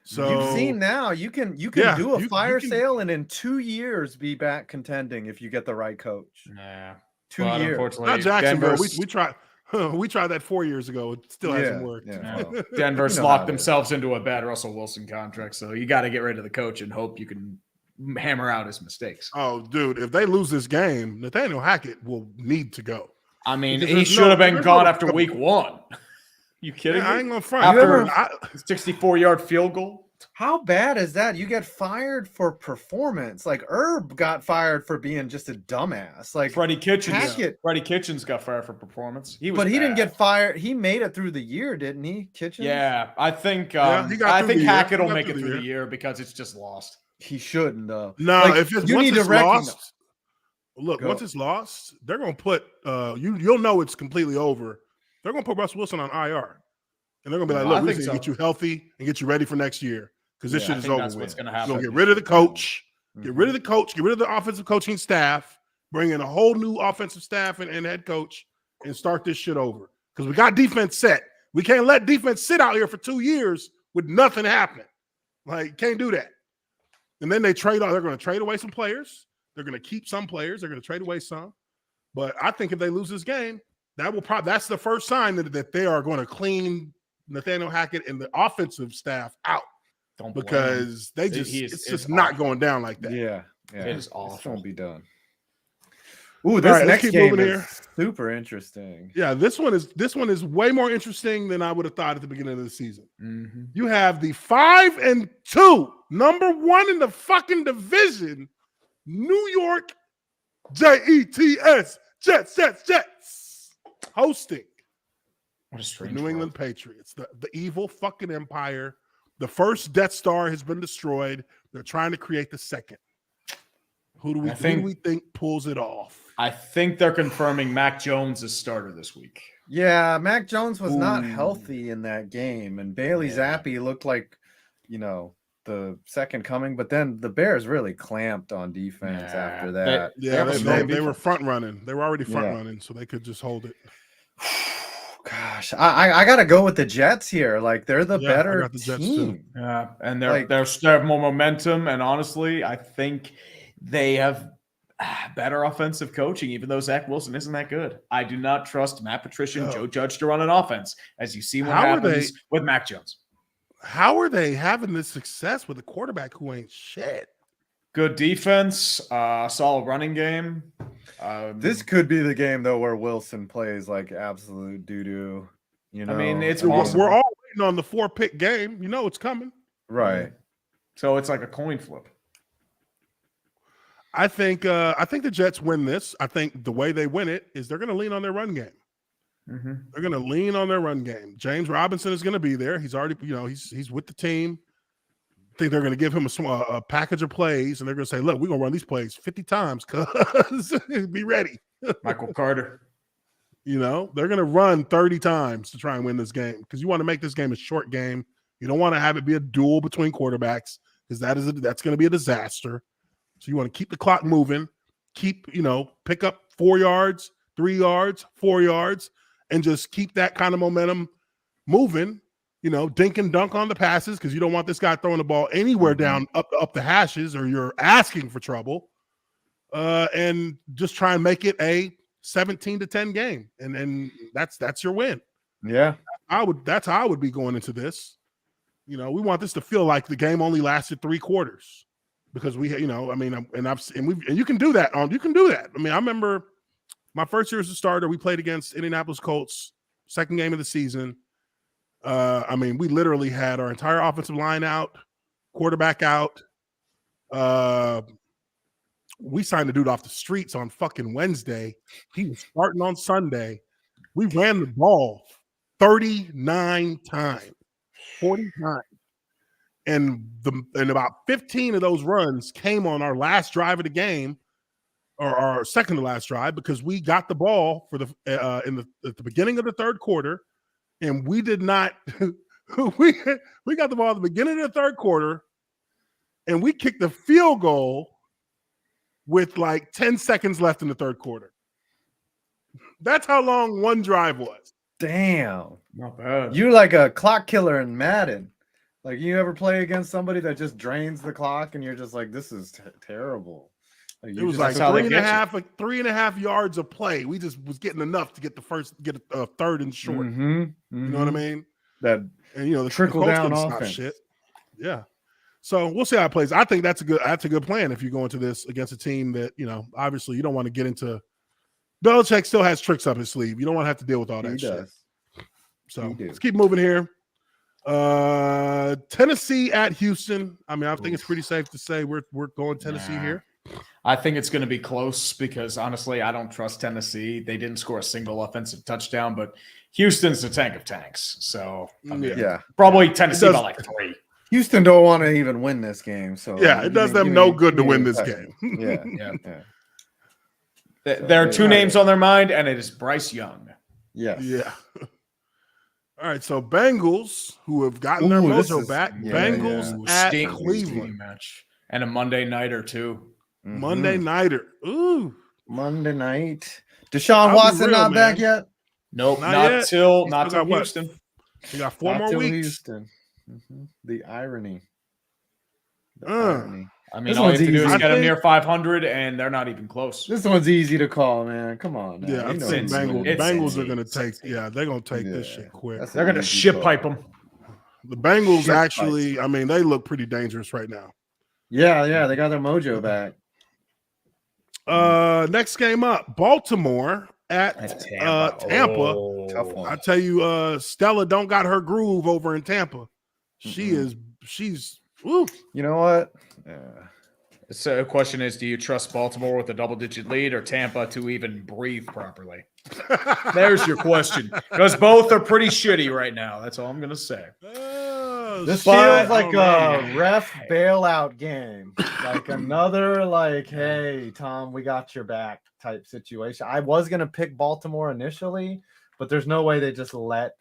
So you've seen now you can do a fire sale and in 2 years be back contending if you get the right coach. Yeah, 2 years. Unfortunately, not Jacksonville. We tried that 4 years ago. It still hasn't worked. Yeah. Well, Denver's locked themselves into a bad Russell Wilson contract, so you got to get rid of the coach and hope you can hammer out his mistakes. Oh, dude, if they lose this game, Nathaniel Hackett will need to go. I mean, he should have been gone after week 1. You kidding me? I ain't gonna front. After a 64-yard field goal. How bad is that? You get fired for performance. Like Herb got fired for being just a dumbass. Like Freddie Kitchens got fired for performance. He didn't get fired. He made it through the year, didn't he? Kitchens? Yeah, I think Hackett will make it through the year because it's just lost. He shouldn't though. No, if it's once it's lost. Look, once it's lost, they're gonna put you'll know it's completely over. They're gonna put Russell Wilson on IR. And they're going to be like, look, we need to get you healthy and get you ready for next year because this shit is over with. What's going to happen. We're going to get rid of the coach, get rid of the offensive coaching staff, bring in a whole new offensive staff and head coach and start this shit over because we got defense set. We can't let defense sit out here for 2 years with nothing happening. Like, can't do that. And then they're going to trade away some players. They're going to keep some players. They're going to trade away some. But I think if they lose this game, that's the first sign that they are going to clean Nathaniel Hackett and the offensive staff out. Because it's just not going down like that. Yeah. It is awful. This won't be done. Ooh, this next game is super interesting. Yeah, this one is way more interesting than I would have thought at the beginning of the season. Mm-hmm. You have the 5-2, number 1 in the fucking division, New York Jets, hosting what a strange the New England Patriots, the evil fucking empire. The first Death Star has been destroyed. They're trying to create the second. Who do we think pulls it off? I think they're confirming Mac Jones as starter this week. Yeah, Mac Jones was not healthy in that game, and Bailey Zappi looked like, the second coming. But then the Bears really clamped on defense after that. They were front running. They were already front running, so they could just hold it. Gosh, I gotta go with the Jets here. Like they're the better team. Yeah, and they have more momentum. And honestly, I think they have better offensive coaching, even though Zach Wilson isn't that good. I do not trust Matt Patricia and Joe Judge to run an offense, as you see what happens with Mac Jones. How are they having this success with a quarterback who ain't shit? Good defense, solid running game. This could be the game though where Wilson plays like absolute doo-doo. I mean, we're all waiting on the 4-pick game. It's coming, right? So it's like a coin flip. I think the Jets win this. I think the way they win it is they're going to lean on their run game. Mm-hmm. They're going to lean on their run game. James Robinson is going to be there. He's already, he's with the team. I think they're going to give him a package of plays, and they're going to say, "Look, we're going to run these plays 50 times, cuz be ready." Michael Carter. They're going to run 30 times to try and win this game because you want to make this game a short game. You don't want to have it be a duel between quarterbacks because that's going to be a disaster. So you want to keep the clock moving, pick up 4 yards, 3 yards, 4 yards, and just keep that kind of momentum moving. Dink and dunk on the passes because you don't want this guy throwing the ball anywhere down up the hashes or you're asking for trouble. And just try and make it a 17-10 game, and that's your win. Yeah, that's how I would be going into this. We want this to feel like the game only lasted 3 quarters. Because we, and you can do that. You can do that. I mean, I remember my first year as a starter. We played against Indianapolis Colts, second game of the season. We literally had our entire offensive line out, quarterback out. We signed the dude off the streets on fucking Wednesday. He was starting on Sunday. We ran the ball 39 times, 40 times. And about 15 of those runs came on our last drive of the game, or our second to last drive, because we got the ball at the beginning of the third quarter, and we did not. we got the ball at the beginning of the third quarter, and we kicked the field goal with like 10 seconds left in the third quarter. That's how long one drive was. Damn, not bad. You're like a clock killer in Madden. Like, you ever play against somebody that just drains the clock and you're just like, this is terrible. It was like 3.5 yards of play. We just was getting enough to get a third and short. Mm-hmm. You know what I mean? The trickle down offense. Shit. Yeah. So we'll see how it plays. I think that's a good plan if you go into this against a team that, obviously you don't want to get into. Belichick still has tricks up his sleeve. You don't want to have to deal with all that shit. So let's keep moving here. Tennessee at Houston. I mean, I think it's pretty safe to say we're going Tennessee here. I think it's going to be close because honestly, I don't trust Tennessee. They didn't score a single offensive touchdown, but Houston's the tank of tanks. So probably Tennessee by like 3. Houston don't want to even win this game. So it does them no good to win this game. Yeah. There are 2 names on their mind, and it is Bryce Young. Yes. Yeah. All right, so Bengals, who have gotten their mojo back, Bengals at Cleveland match, and a Monday nighter too. Mm-hmm. Monday nighter. Ooh, Monday night. Deshaun Watson not back yet? Nope, not till Houston. We got 4 more weeks. Houston. Mm-hmm. The irony. I mean, all you have to do is get them near 500, and they're not even close. This one's easy to call, man. Come on. Now. Yeah, I think Bengals are going to take. Yeah, they're going to take this shit quick. They're going to shit pipe them. The Bengals actually, I mean, they look pretty dangerous right now. Yeah, they got their mojo back. Next game up, Baltimore at Tampa. Tough one. I tell you, Stella don't got her groove over in Tampa. She's woo. You know what? So the question is, do you trust Baltimore with a double-digit lead or Tampa to even breathe properly? There's your question. Because both are pretty shitty right now. That's all I'm going to say. This feels like a ref bailout game. Like another, like, hey, Tom, we got your back type situation. I was going to pick Baltimore initially, but there's no way they just let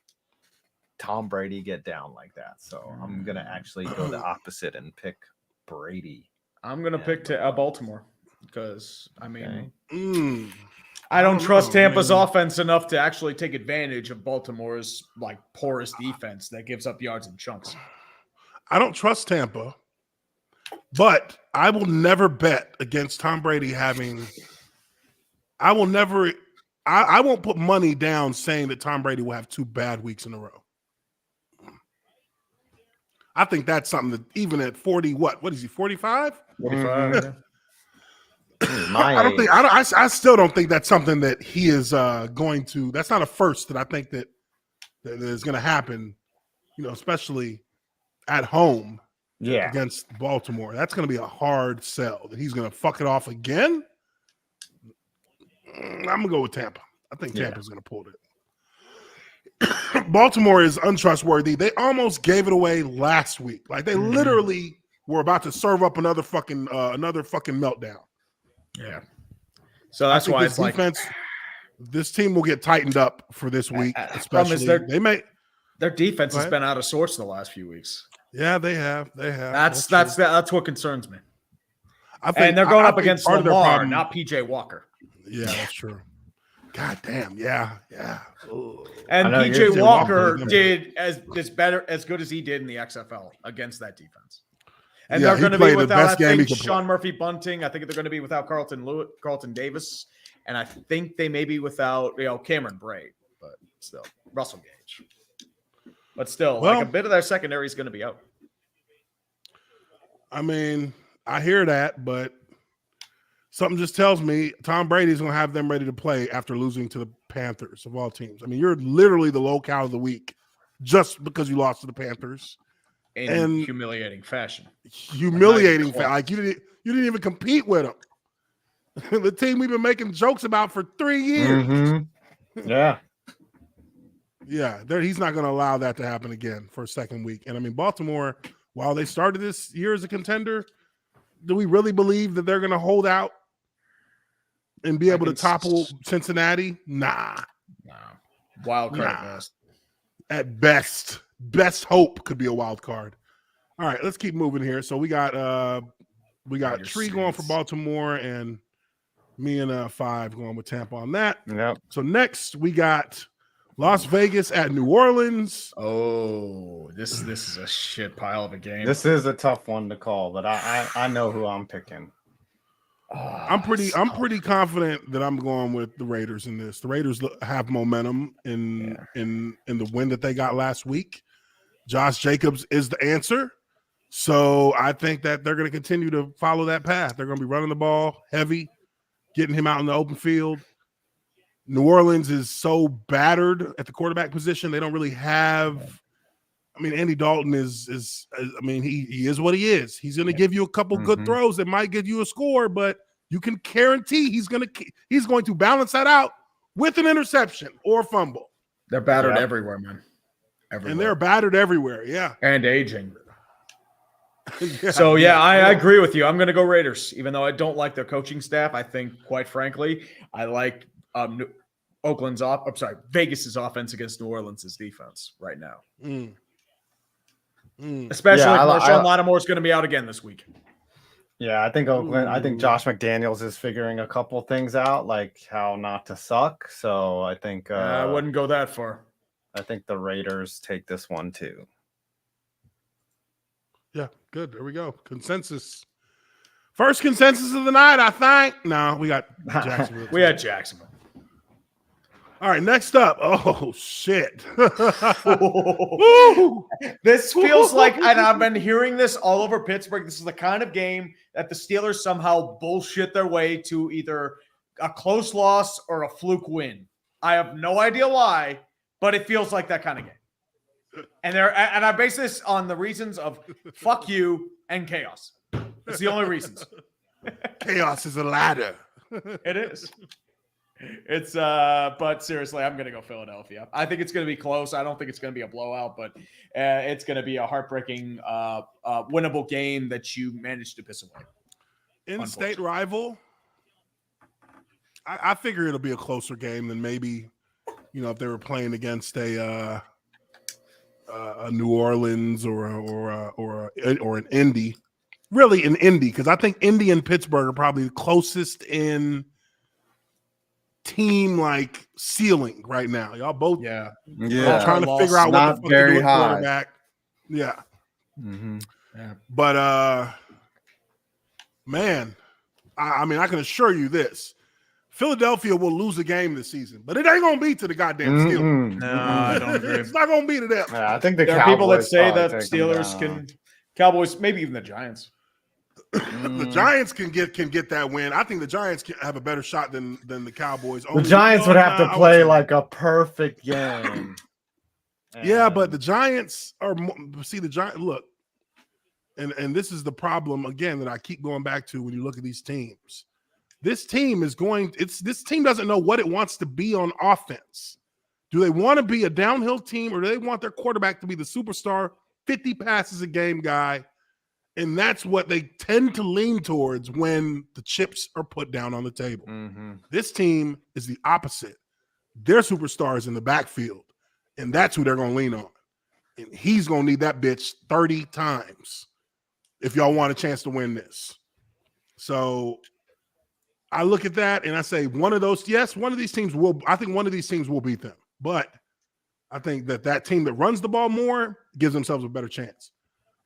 Tom Brady get down like that. So I'm going to actually go the opposite and pick Brady. I'm going to pick Baltimore because, I mean, I don't trust Tampa's offense enough to actually take advantage of Baltimore's, like, porous defense that gives up yards in chunks. I don't trust Tampa, but I will never bet against Tom Brady having – I won't put money down saying that Tom Brady will have 2 bad weeks in a row. I think that's something that even at 40, what is he, 45? 45. I still don't think that's something that he is going to. That's not a first that I think that is going to happen, especially at home against Baltimore. That's going to be a hard sell that he's going to fuck it off again. I'm going to go with Tampa. I think Tampa's going to pull it. Baltimore is untrustworthy. They almost gave it away last week. Like they literally were about to serve up another fucking meltdown. Yeah. So that's why it's defense, this team will get tightened up for this week, especially. Their defense has been out of sorts the last few weeks. Yeah, they have. That's what concerns me. And they're going up against Lamar, not PJ Walker. Yeah, that's true. God damn, yeah. And PJ Walker did as good as he did in the XFL against that defense. And they're going to be without, I think, Sean Murphy Bunting. I think they're going to be without Carlton Davis. And I think they may be without, Cameron Bray. But still, Russell Gage. But still, a bit of their secondary is going to be out. I mean, I hear that, but something just tells me Tom Brady's going to have them ready to play after losing to the Panthers of all teams. I mean, you're literally the locale of the week just because you lost to the Panthers. In humiliating fashion. Like you didn't even compete with them. The team we've been making jokes about for 3 years. Mm-hmm. Yeah. Yeah, he's not going to allow that to happen again for a second week. And I mean, Baltimore, while they started this year as a contender, do we really believe that they're going to hold out and be able to topple Cincinnati? Nah. Wild card at best. Best hope could be a wild card. All right, let's keep moving here. So we got Tree going for Baltimore and me and 5 going with Tampa on that. Yep. So next we got Las Vegas at New Orleans. Oh, this is a shit pile of a game. This is a tough one to call, but I know who I'm picking. I'm pretty confident that I'm going with the Raiders in this. The Raiders have momentum in the win that they got last week. Josh Jacobs is the answer. So I think that they're going to continue to follow that path. They're going to be running the ball heavy, getting him out in the open field. New Orleans is so battered at the quarterback position. They don't really have – I mean, Andy Dalton is he is what he is. He's going to give you a couple good throws that might give you a score, but you can guarantee he's going to balance that out with an interception or fumble. They're battered everywhere, man. Everywhere. And they're battered everywhere, yeah. And aging. I agree with you. I'm going to go Raiders, even though I don't like their coaching staff. I think, quite frankly, I like Vegas's offense against New Orleans' defense right now. Especially if Marshawn Lattimore is going to be out again this week. Yeah, I think Oakland. I think Josh McDaniels is figuring a couple things out, like how not to suck. So I think I wouldn't go that far. I think the Raiders take this one too. Yeah, good. There we go. Consensus. First consensus of the night, I think. No, we got Jacksonville. We had Jacksonville. All right, next up. Oh, shit. This feels like, and I've been hearing this all over Pittsburgh, this is the kind of game that the Steelers somehow bullshit their way to either a close loss or a fluke win. I have no idea why, but it feels like that kind of game. And I base this on the reasons of fuck you and chaos. It's the only reasons. Chaos is a ladder. It is. It's but seriously, I'm gonna go Philadelphia. I think it's gonna be close. I don't think it's gonna be a blowout, but it's gonna be a heartbreaking, winnable game that you managed to piss away. In-state rival. I figure it'll be a closer game than maybe, if they were playing against a New Orleans or an Indy. Really, an Indy, because I think Indy and Pittsburgh are probably the closest in team like ceiling right now. Y'all both trying to figure out what the fuck to do with quarterback. Yeah. Mm-hmm. Yeah. But man, I mean, I can assure you this. Philadelphia will lose a game this season, but it ain't gonna be to the goddamn Steelers. No, I don't agree. It's not gonna be to them. Yeah, I think there are people that say that Steelers Cowboys, maybe even the Giants. The Giants can get that win. I think the Giants have a better shot than the Cowboys. The Giants would have to play like a perfect game. Yeah, but the Giants are the Giants. Look, and this is the problem again that I keep going back to when you look at these teams. This team this team doesn't know what it wants to be on offense. Do they want to be a downhill team, or do they want their quarterback to be the superstar, 50 passes a game guy? And that's what they tend to lean towards when the chips are put down on the table. Mm-hmm. This team is the opposite. Their superstars in the backfield, and that's who they're going to lean on. And he's going to need that bitch 30 times if y'all want a chance to win this. So I look at that and I say one of these teams will beat them. But I think that team that runs the ball more gives themselves a better chance.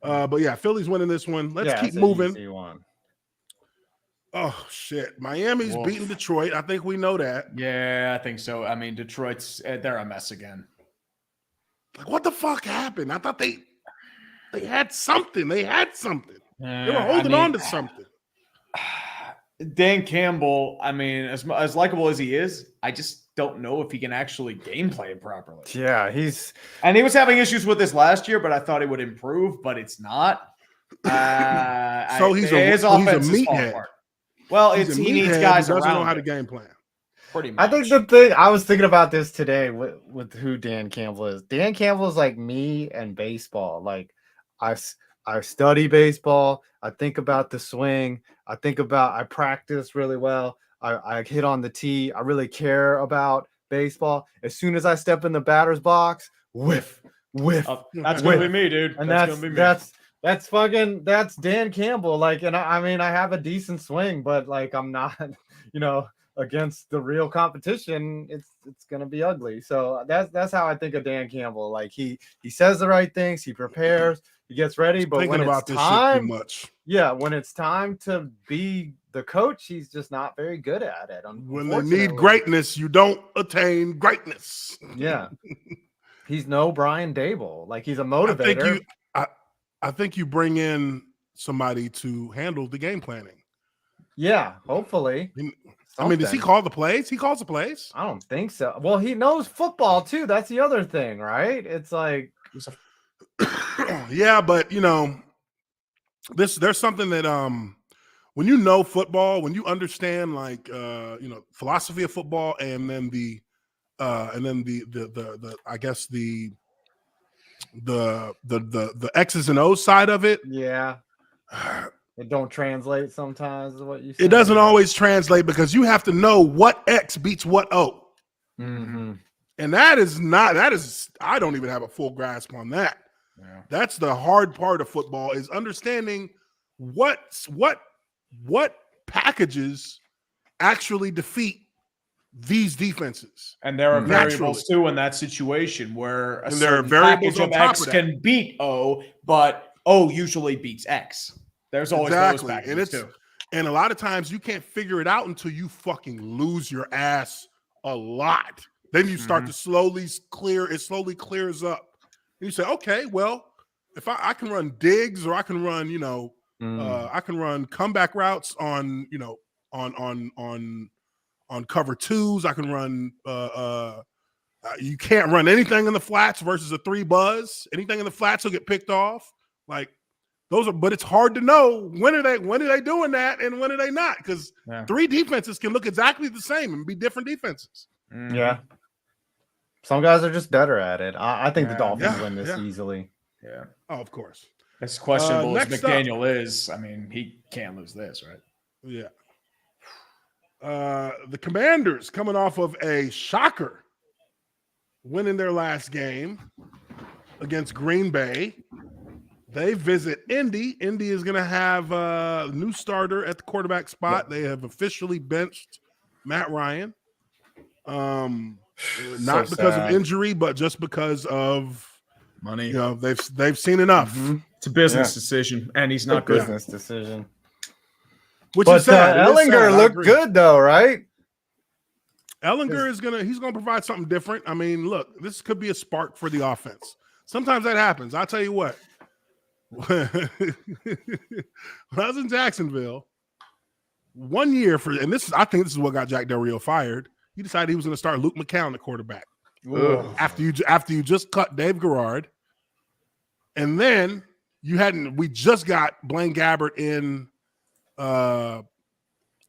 But yeah, Philly's winning this one. Let's keep moving. Oh shit, Miami's beating Detroit. I think we know that. Yeah, I think so. I mean, Detroit's they're a mess again. Like, what the fuck happened? I thought they had something. They were holding on to something. Dan Campbell, I mean, as likable as he is, I just don't know if he can actually game plan properly. Yeah, he was having issues with this last year, but I thought it would improve, but it's not. So he's his offense a meathead. Well, he needs guys who doesn't around know how to game plan. Pretty much. I think the thing I was thinking about this today with who Dan Campbell is. Dan Campbell is like me and baseball. Like I study baseball. I think about the swing. I practice really well. I hit on the tee. I really care about baseball. As soon as I step in the batter's box, whiff. That's gonna be me, dude. And that's Dan Campbell. Like, and I mean, I have a decent swing, but like I'm not, against the real competition, it's gonna be ugly. So that's how I think of Dan Campbell. Like he says the right things, he prepares, he gets ready, but when it's time, when it's time to be the coach, he's just not very good at it. When they need greatness, you don't attain greatness. Yeah. He's no Brian Dable. Like he's a motivator. I think you bring in somebody to handle the game planning. Yeah, hopefully. I mean, does he call the plays? He calls the plays? I don't think so. Well, he knows football too. That's the other thing, right? It's like yeah, but there's something that when you know football, when you understand like philosophy of football, and then the I guess the X's and O's side of it. Yeah. It don't translate sometimes is what you say. It doesn't always translate because you have to know what X beats what O. Mm-hmm. And I don't even have a full grasp on that. Yeah. That's the hard part of football, is understanding what packages actually defeat these defenses. And there are variables too in that situation where a there are certain variables package of X can beat O, but O usually beats X. There's always those packages too. And a lot of times you can't figure it out until you fucking lose your ass a lot. Then you start to slowly clears up. And you say, okay, well, if I can run digs or I can run, I can run comeback routes on, on cover twos. I can run, you can't run anything in the flats versus a 3 buzz. Anything in the flats will get picked off. Like, but it's hard to know when are they doing that and when are they not, because 3 defenses can look exactly the same and be different defenses. Yeah, some guys are just better at it. I think the Dolphins win this easily. Yeah, of course. As questionable as McDaniel is, I mean, he can't lose this, right? Yeah. The Commanders coming off of a shocker, winning their last game against Green Bay. They visit Indy. Indy is going to have a new starter at the quarterback spot. Yep. They have officially benched Matt Ryan. Not because of injury, but just because of money. They've seen enough. It's a business decision, and he's not good. Business decision. Which is sad. Ellinger looked good though, right? Ellinger is he's gonna provide something different. I mean, look, this could be a spark for the offense. Sometimes that happens. I'll tell you what. When I was in Jacksonville, 1 year I think this is what got Jack Del Rio fired. He decided he was going to start Luke McCown, the quarterback. After you just cut Dave Garrard, and then we just got Blaine Gabbert in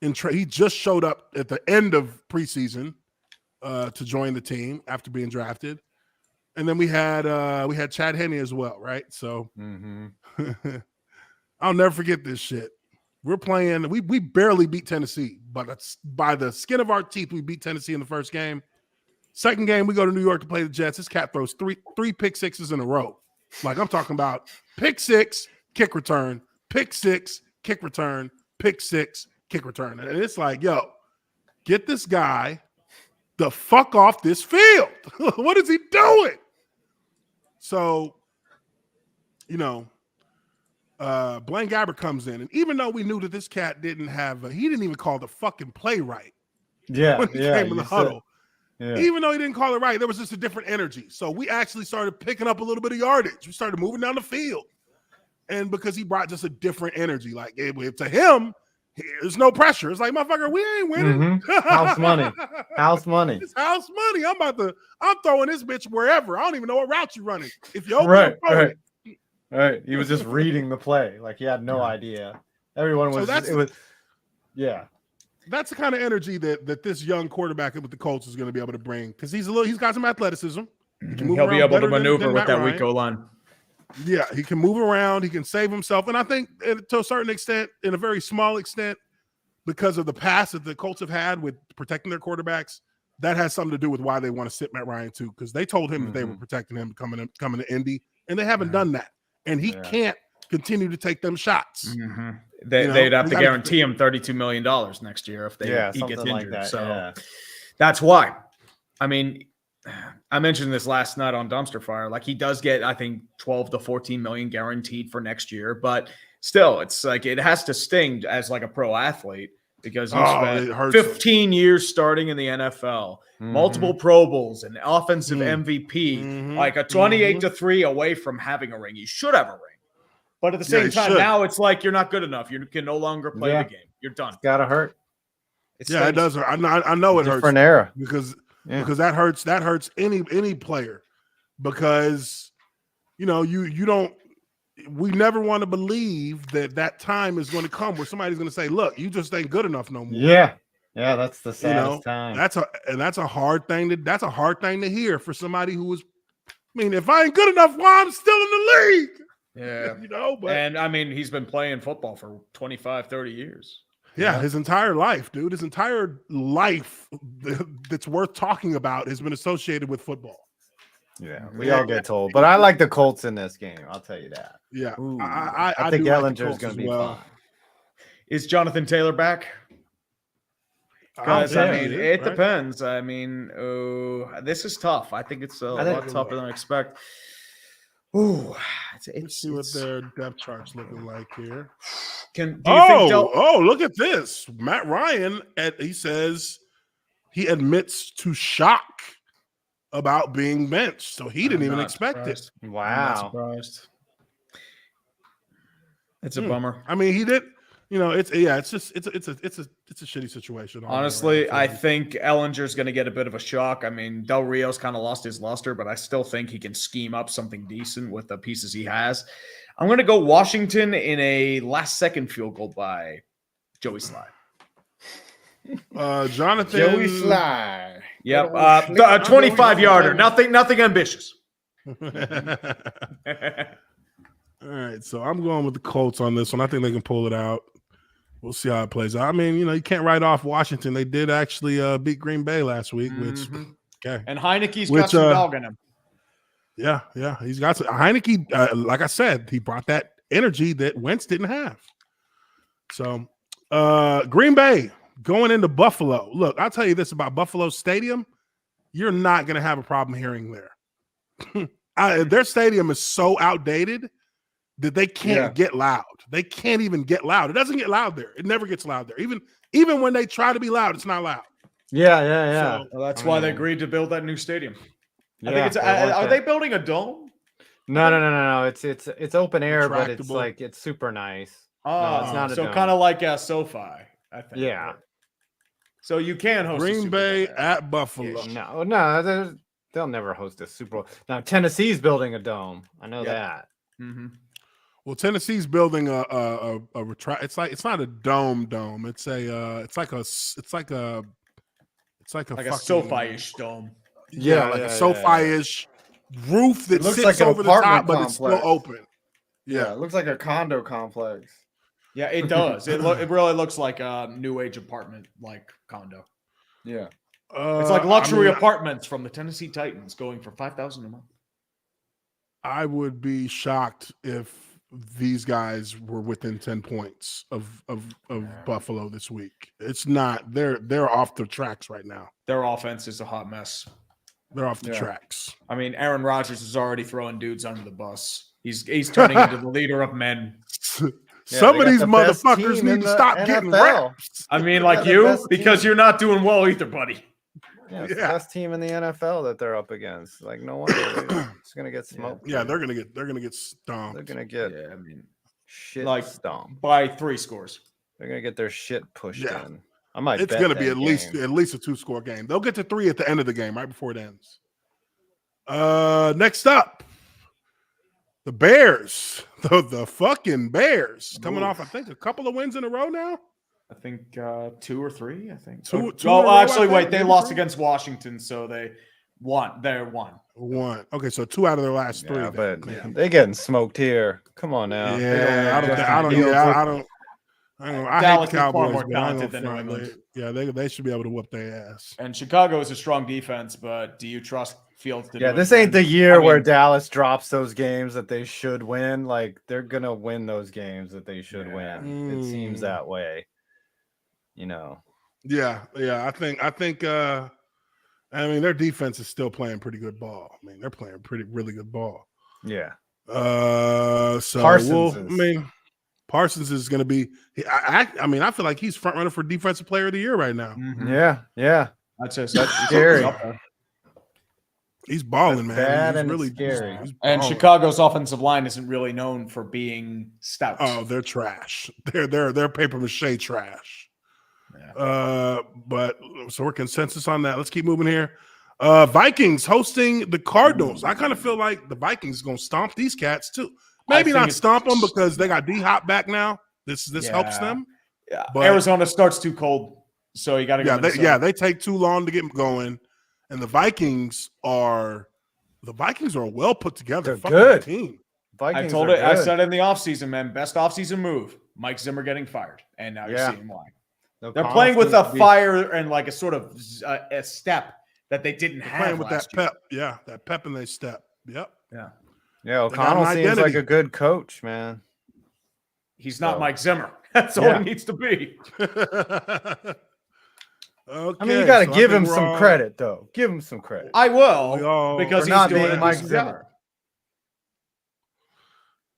he just showed up at the end of preseason to join the team after being drafted. And then we had Chad Henne as well, right? So I'll never forget this shit. We're playing. We barely beat Tennessee, but by the skin of our teeth, we beat Tennessee in the first game. Second game, we go to New York to play the Jets. This cat throws three pick sixes in a row. Like, I'm talking about pick six, kick return, pick six, kick return, pick six, kick return. And it's like, yo, get this guy the fuck off this field. What is he doing? So, Blaine Gabbert comes in, and even though we knew that this cat he didn't even call the fucking play right. Yeah, when he came in the huddle. Yeah. Even though he didn't call it right, there was just a different energy. So we actually started picking up a little bit of yardage. We started moving down the field. And because he brought just a different energy, like to him, there's no pressure. It's like, motherfucker, we ain't winning. House money. House money. It's house money. I'm throwing this bitch wherever. I don't even know what route you're running. If you're open, right. He was just reading the play. Like, he had no idea. Everyone was That's the kind of energy that this young quarterback with the Colts is going to be able to bring, because he's got some athleticism. He'll be able to maneuver with that weak O-line. Yeah, he can move around. He can save himself. And I think to a certain extent, in a very small extent, because of the past that the Colts have had with protecting their quarterbacks, that has something to do with why they want to sit Matt Ryan too, because they told him that they were protecting him coming to Indy, and they haven't done that. And he can't continue to take them shots. They'd have to guarantee him $32 million next year if he gets injured. That's why. I mean, I mentioned this last night on Dumpster Fire. Like, he does get, I think, 12 to 14 million guaranteed for next year, but still, it's like it has to sting as like a pro athlete, because he spent 15 years starting in the NFL, multiple Pro Bowls, and offensive MVP, like a 28-3 away from having a ring. You should have a ring. But at the same time, now it's like you're not good enough. You can no longer play the game. You're done. It's gotta hurt. It does hurt. I know it hurts. Different era. Because that hurts. That hurts any player, because you don't. We never want to believe that time is going to come where somebody's going to say, "Look, you just ain't good enough no more." Yeah, that's the saddest time. That's a hard thing to hear for somebody who was. I mean, if I ain't good enough, why I'm still in the league? Yeah. But and I mean, he's been playing football for 25, 30 years. Yeah, his entire life, dude. His entire life that's worth talking about has been associated with football. Yeah, we all get told. But I like the Colts in this game. I'll tell you that. Yeah. I think Ellinger is going to be fine. Is Jonathan Taylor back? Because, it depends. I mean, this is tough. I think it's a lot tougher than I expect. Ooh, Let's see what their depth chart's looking like here. Do you think look at this. Matt Ryan, he says he admits to shock about being benched, so he didn't even expect it. Wow, I'm not surprised. It's a bummer. I mean, he did. It's a shitty situation. Honestly, I think Ellinger's going to get a bit of a shock. I mean, Del Rio's kind of lost his luster, but I still think he can scheme up something decent with the pieces he has. I'm going to go Washington in a last-second field goal by Joey Sly. Jonathan. Joey Sly. Yep. A 25-yarder. Nothing ambitious. All right, so I'm going with the Colts on this one. I think they can pull it out. We'll see how it plays out. I mean, you can't write off Washington. They did actually beat Green Bay last week, which okay. And Heineke's got some dog in him. Yeah, he's got some. Heineke, like I said, he brought that energy that Wentz didn't have. So, Green Bay going into Buffalo. Look, I'll tell you this about Buffalo Stadium. You're not going to have a problem hearing there. Their stadium is so outdated that they can't get loud. They can't even get loud. It doesn't get loud there. It never gets loud there. Even when they try to be loud, it's not loud. Yeah. So, that's why they agreed to build that new stadium. I think it's. Are they building a dome? No. It's open air, but it's super nice. Oh, no, it's not a dome. Kind of like SoFi, I think. Yeah. So you can host Green Bay at Buffalo. No, they'll never host a Super Bowl. Now Tennessee's building a dome. I know that. Mm-hmm. Well, Tennessee's building a retract. It's not a dome. It's like a SoFi-ish dome. A SoFi-ish roof that sits like over the top, but it's still open. Yeah, it looks like a condo complex. Yeah, it does. It really looks like a new age apartment, like condo. Yeah, it's like luxury apartments from the Tennessee Titans, going for $5,000 a month. I would be shocked if these guys were within 10 points of Buffalo this week. It's not. They're off the tracks right now. Their offense is a hot mess. They're off the tracks. I mean, Aaron Rodgers is already throwing dudes under the bus. He's turning into the leader of men. Some of these motherfuckers need to stop getting reps. I mean, like you, because you're not doing well either, buddy. Yeah, it's the best team in the NFL that they're up against. Like, no wonder it's gonna get smoked. Yeah, they're gonna get stomped. They're gonna get shit stomped by 3 scores. They're gonna get their shit pushed in. It's gonna be at least a 2-score game. They'll get to 3 at the end of the game, right before it ends. Next up, the Bears, the fucking Bears, coming off, I think, a couple of wins in a row now. I think 2 or 3. I think. Two actually, wait. They lost against Washington, so they won. They're one. Okay, so 2 out of their last 3. Yeah, but they're getting smoked here. Come on now. Yeah, I don't. I hate the Cowboys, more talented than New England. They should be able to whoop their ass. And Chicago is a strong defense, but do you trust Fields to do it? This ain't the year where Dallas drops those games that they should win. Like, they're gonna win those games that they should win. It seems that way. Yeah. I think. I mean, their defense is still playing pretty good ball. I mean, they're playing really good ball. Yeah. So Parsons is going to be. I feel like he's front runner for defensive player of the year right now. Mm-hmm. Yeah. That's scary. He's balling, man. He's really scary. And Chicago's offensive line isn't really known for being stout. Oh, they're trash. They're paper mache trash. Yeah. But so we're consensus on that. Let's keep moving here. Vikings hosting the Cardinals. I kind of feel like the Vikings is going to stomp these cats too. Maybe not stomp them because they got D-Hop back now. This helps them. Yeah. But Arizona starts too cold, so you got to go. They take too long to get going, and the Vikings are a well put together good team. I said it in the offseason, man. Best offseason move: Mike Zimmer getting fired, and now you're seeing why. They're playing with a fire and like a sort of a step that they didn't have. Playing with that pep, that pep in their step. Yep. Yeah, O'Connell seems like a good coach, man. He's not Mike Zimmer. That's all he needs to be. Okay, I mean, you got to give him some credit, though. Give him some credit. I will, because he's not doing being Mike Zimmer.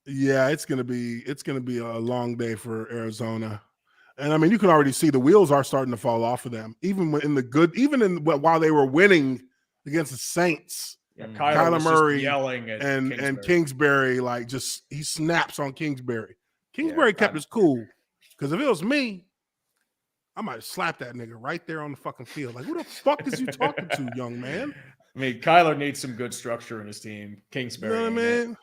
Yeah, it's gonna be a long day for Arizona, and I mean you can already see the wheels are starting to fall off of them. Even while they were winning against the Saints, Kyler Murray yelling at and Kingsbury like just he snaps on Kingsbury. Kingsbury kept his cool because if it was me, I might have slapped that nigga right there on the fucking field. Like, who the fuck is you talking to, young man? I mean, Kyler needs some good structure in his team. Kingsbury, you know what I mean?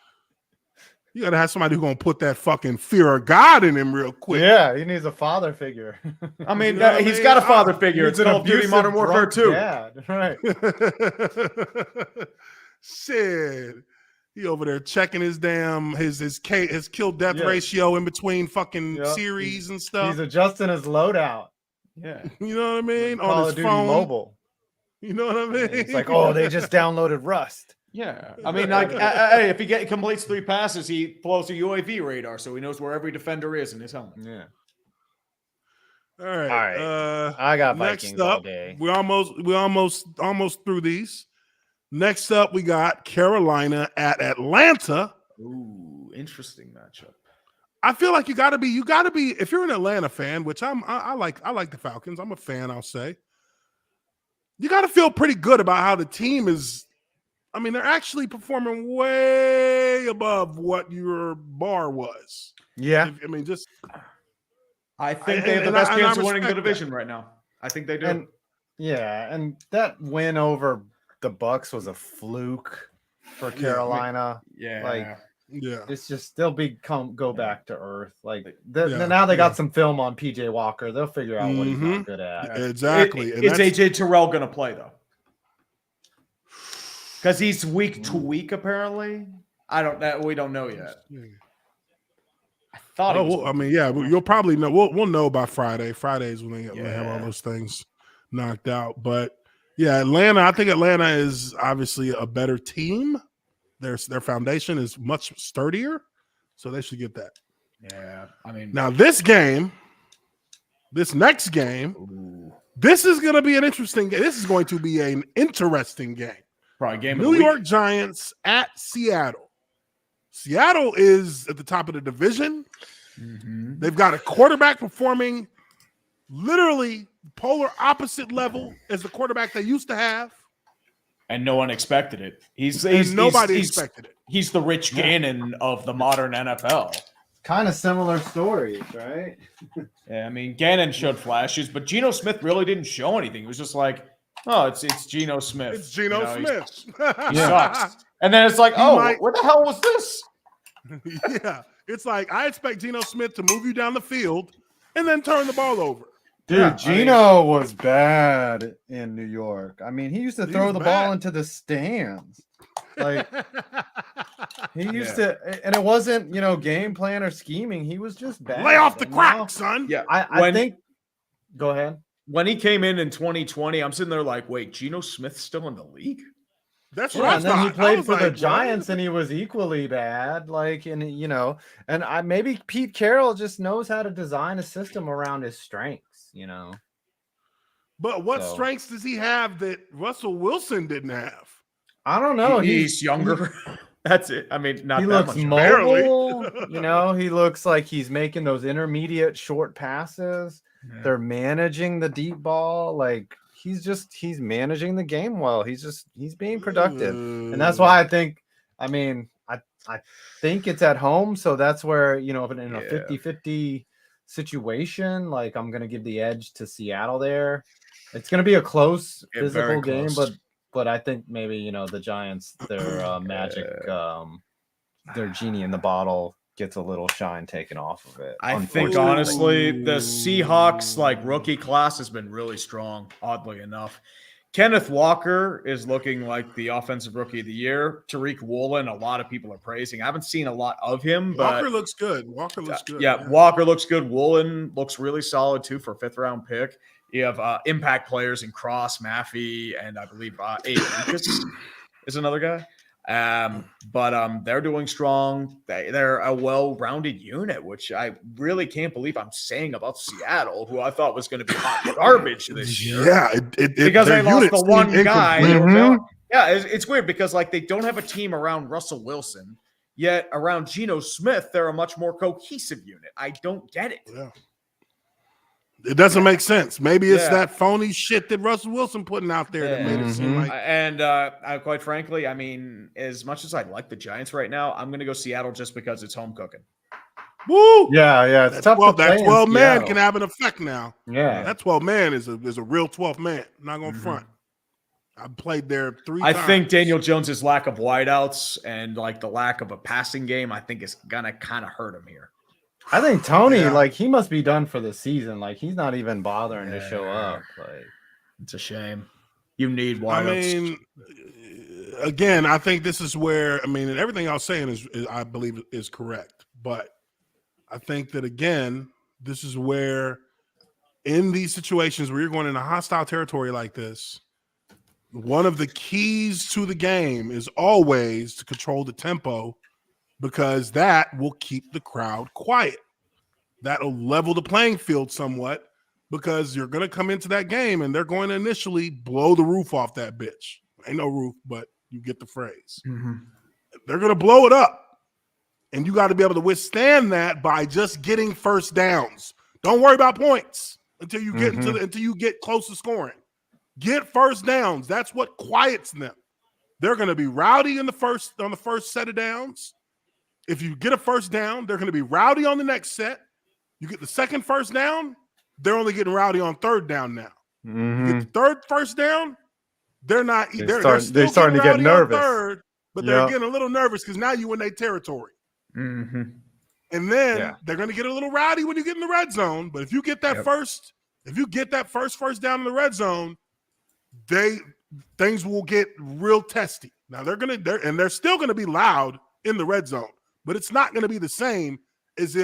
You gotta have somebody who's gonna put that fucking fear of God in him real quick. Yeah, he needs a father figure. I mean, he's got a father figure. It's Call of Duty Modern Warfare 2. Yeah, right. Shit. He over there checking his damn his kill death ratio in between fucking series and stuff. He's adjusting his loadout. Yeah. You know what I mean? Call on of his Duty phone. Mobile. You know what I mean? It's like, oh, they just downloaded Rust. Yeah. I mean, like, hey, if he completes 3 passes, he flows a UAV radar, so he knows where every defender is in his helmet. Yeah. All right. I got next Vikings up, all day. we almost through these. Next up, we got Carolina at Atlanta. Ooh, interesting matchup. I feel like you gotta be if you're an Atlanta fan, which I like the Falcons. I'm a fan, I'll say. You gotta feel pretty good about how the team is. I mean, they're actually performing way above what your bar was. Yeah. I mean, just I think they have the best chance of winning the division right now. I think they do. And that win over the Bucks was a fluke for Carolina. It's just they'll go back to earth. Like now they got some film on PJ Walker. They'll figure out what he's not good at. Exactly. Is AJ Terrell going to play though? Because he's week to week apparently. We don't know yet. I thought. You'll probably know. We'll know by Friday. Fridays when they have all those things knocked out. But yeah, Atlanta. I think Atlanta is obviously a better team. Their foundation is much sturdier, so they should get that. Yeah, I mean, now this next game, this is going to be an interesting game. This is going to be an interesting game. Probably game New of the York week. Giants at Seattle. Seattle is at the top of the division. Mm-hmm. They've got a quarterback performing literally polar opposite level as the quarterback they used to have. And no one expected it. Nobody expected it. He's the Rich Gannon of the modern NFL. Kind of similar stories, right? Yeah, I mean, Gannon showed flashes, but Geno Smith really didn't show anything. He was just like, oh, it's Geno Smith. It's Geno Smith. He sucks. And then it's like, what the hell was this? Yeah. It's like, I expect Geno Smith to move you down the field and then turn the ball over. Dude, Geno was bad in New York. I mean, he used to throw the ball into the stands. Like, he used to, and it wasn't, game plan or scheming. He was just bad. Lay off the crack, son. Yeah. I think, go ahead. When he came in 2020, I'm sitting there like, wait, Geno Smith's still in the league? That's what I thought. And then he played for the Giants, and he was equally bad. Like, and maybe Pete Carroll just knows how to design a system around his strengths. But what strengths does he have that Russell Wilson didn't have? I don't know. He's younger. That's it. I mean, not he that looks much. mobile. He looks like he's making those intermediate short passes. Yeah. They're managing the deep ball. Like he's managing the game well. He's being productive. And that's why I think, I think it's at home. So that's where, in a 50-50 situation, like I'm going to give the edge to Seattle there. It's going to be a close physical game, but I think maybe, the Giants, their magic, their genie in the bottle gets a little shine taken off of it. I think honestly, the Seahawks rookie class has been really strong, oddly enough. Kenneth Walker is looking like the offensive rookie of the year. Tariq Woolen, a lot of people are praising. I haven't seen a lot of him, but Walker looks good. Yeah, Walker looks good. Woolen looks really solid too for a 5th round pick. You have impact players in Cross, Maffey, and I believe Lucas is another guy. But they're doing strong. They're a well-rounded unit, which I really can't believe I'm saying about Seattle, who I thought was going to be hot garbage this year. Yeah, because they lost the one guy. Mm-hmm. Yeah, it's weird because they don't have a team around Russell Wilson. Yet around Geno Smith, they're a much more cohesive unit. I don't get it. Yeah. It doesn't make sense. Maybe it's that phony shit that Russell Wilson putting out there that made it seem like. And quite frankly, I mean, as much as I like the Giants right now, I'm going to go Seattle just because it's home cooking. Woo! Yeah. It's tough. That 12 man can have an effect now. Yeah, that 12 man is a real 12 man. I'm not going to front. I played there 3 times. I think Daniel Jones's lack of wideouts and like the lack of a passing game, I think is gonna kind of hurt him here. I think Tony, like, he must be done for the season. Like, he's not even bothering to show up. Like, it's a shame. You need wideouts. I mean, again, I think this is where, I mean, and everything I was saying is I believe is correct. But I think that, again, this is where in these situations where you're going into hostile territory like this, one of the keys to the game is always to control the tempo, because that will keep the crowd quiet. That'll level the playing field somewhat, because you're going to come into that game and they're going to initially blow the roof off that bitch. Ain't no roof, but you get the phrase. They're going to blow it up. And you got to be able to withstand that by just getting first downs. Don't worry about points until you get until you get close to scoring. Get first downs. That's what quiets them. They're going to be rowdy on the first set of downs. If you get a first down, they're going to be rowdy on the next set. You get the second first down, they're only getting rowdy on third down now. You get the third first down, they're not. They're starting to get nervous. Third, but they're getting a little nervous because now you in their territory. And then they're going to get a little rowdy when you get in the red zone. But if you get that first down in the red zone, things will get real testy. Now they're still going to be loud in the red zone. But it's not going to be the same it's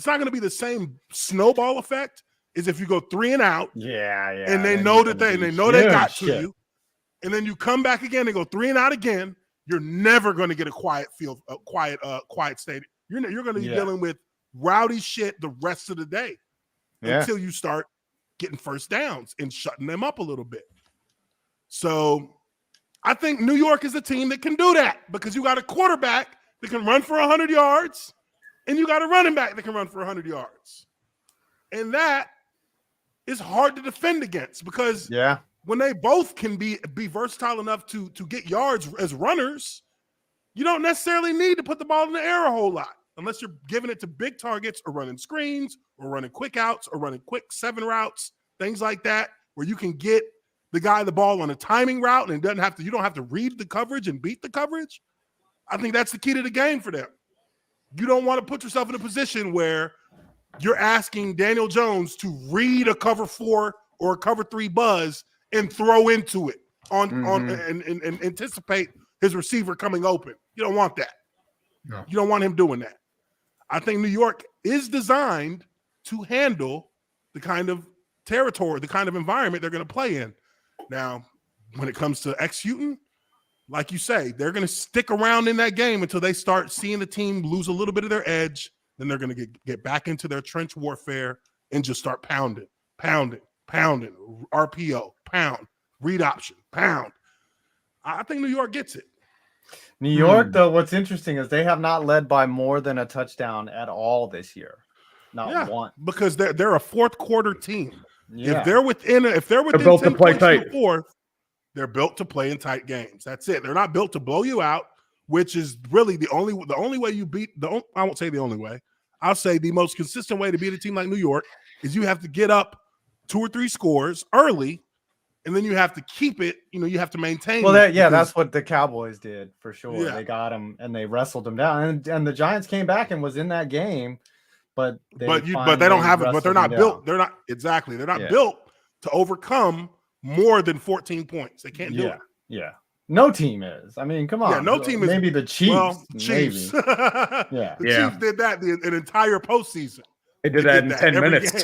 not going to be the same snowball effect as if you go 3 and out. And they know that they got to you. And then you come back again and go 3 and out again. You're never going to get a quiet field, quiet stadium. You're going to be dealing with rowdy shit the rest of the day until you start getting first downs and shutting them up a little bit. So I think New York is a team that can do that, because you got a quarterback that can run for 100 yards, and you got a running back that can run for 100 yards. And that is hard to defend against, because when they both can be versatile enough to get yards as runners, you don't necessarily need to put the ball in the air a whole lot, unless you're giving it to big targets or running screens or running quick outs or running quick 7 routes, things like that, where you can get the guy the ball on a timing route and you don't have to read the coverage and beat the coverage. I think that's the key to the game for them. You don't want to put yourself in a position where you're asking Daniel Jones to read a cover 4 or a cover 3 buzz and throw into it and anticipate his receiver coming open. You don't want that. No. You don't want him doing that. I think New York is designed to handle the kind of territory, the kind of environment they're going to play in. Now, when it comes to executing, like you say, they're going to stick around in that game until they start seeing the team lose a little bit of their edge. Then they're going to get back into their trench warfare and just start pounding, RPO, pound, read option, pound. I think New York gets it. New York, though, what's interesting is they have not led by more than a touchdown at all this year. Not one. Because they're a fourth quarter team. Yeah. If they're within 10 built to play points tight. in the fourth, they're built to play in tight games. That's it. They're not built to blow you out, which is really the only way you beat I won't say the only way. I'll say the most consistent way to beat a team like New York is you have to get up 2 or 3 scores early, and then you have to keep it. You have to maintain. Well, that's what the Cowboys did for sure. Yeah. They got him and they wrestled them down, and the Giants came back and was in that game. But they don't have it. But they're not built. They're not exactly. They're not built to overcome more than 14 points. They can't do it. Yeah. No team is. I mean, come on. Yeah, no team is. Maybe the Chiefs. Well, Chiefs. The Chiefs did that an entire postseason. They did that in 10 minutes. I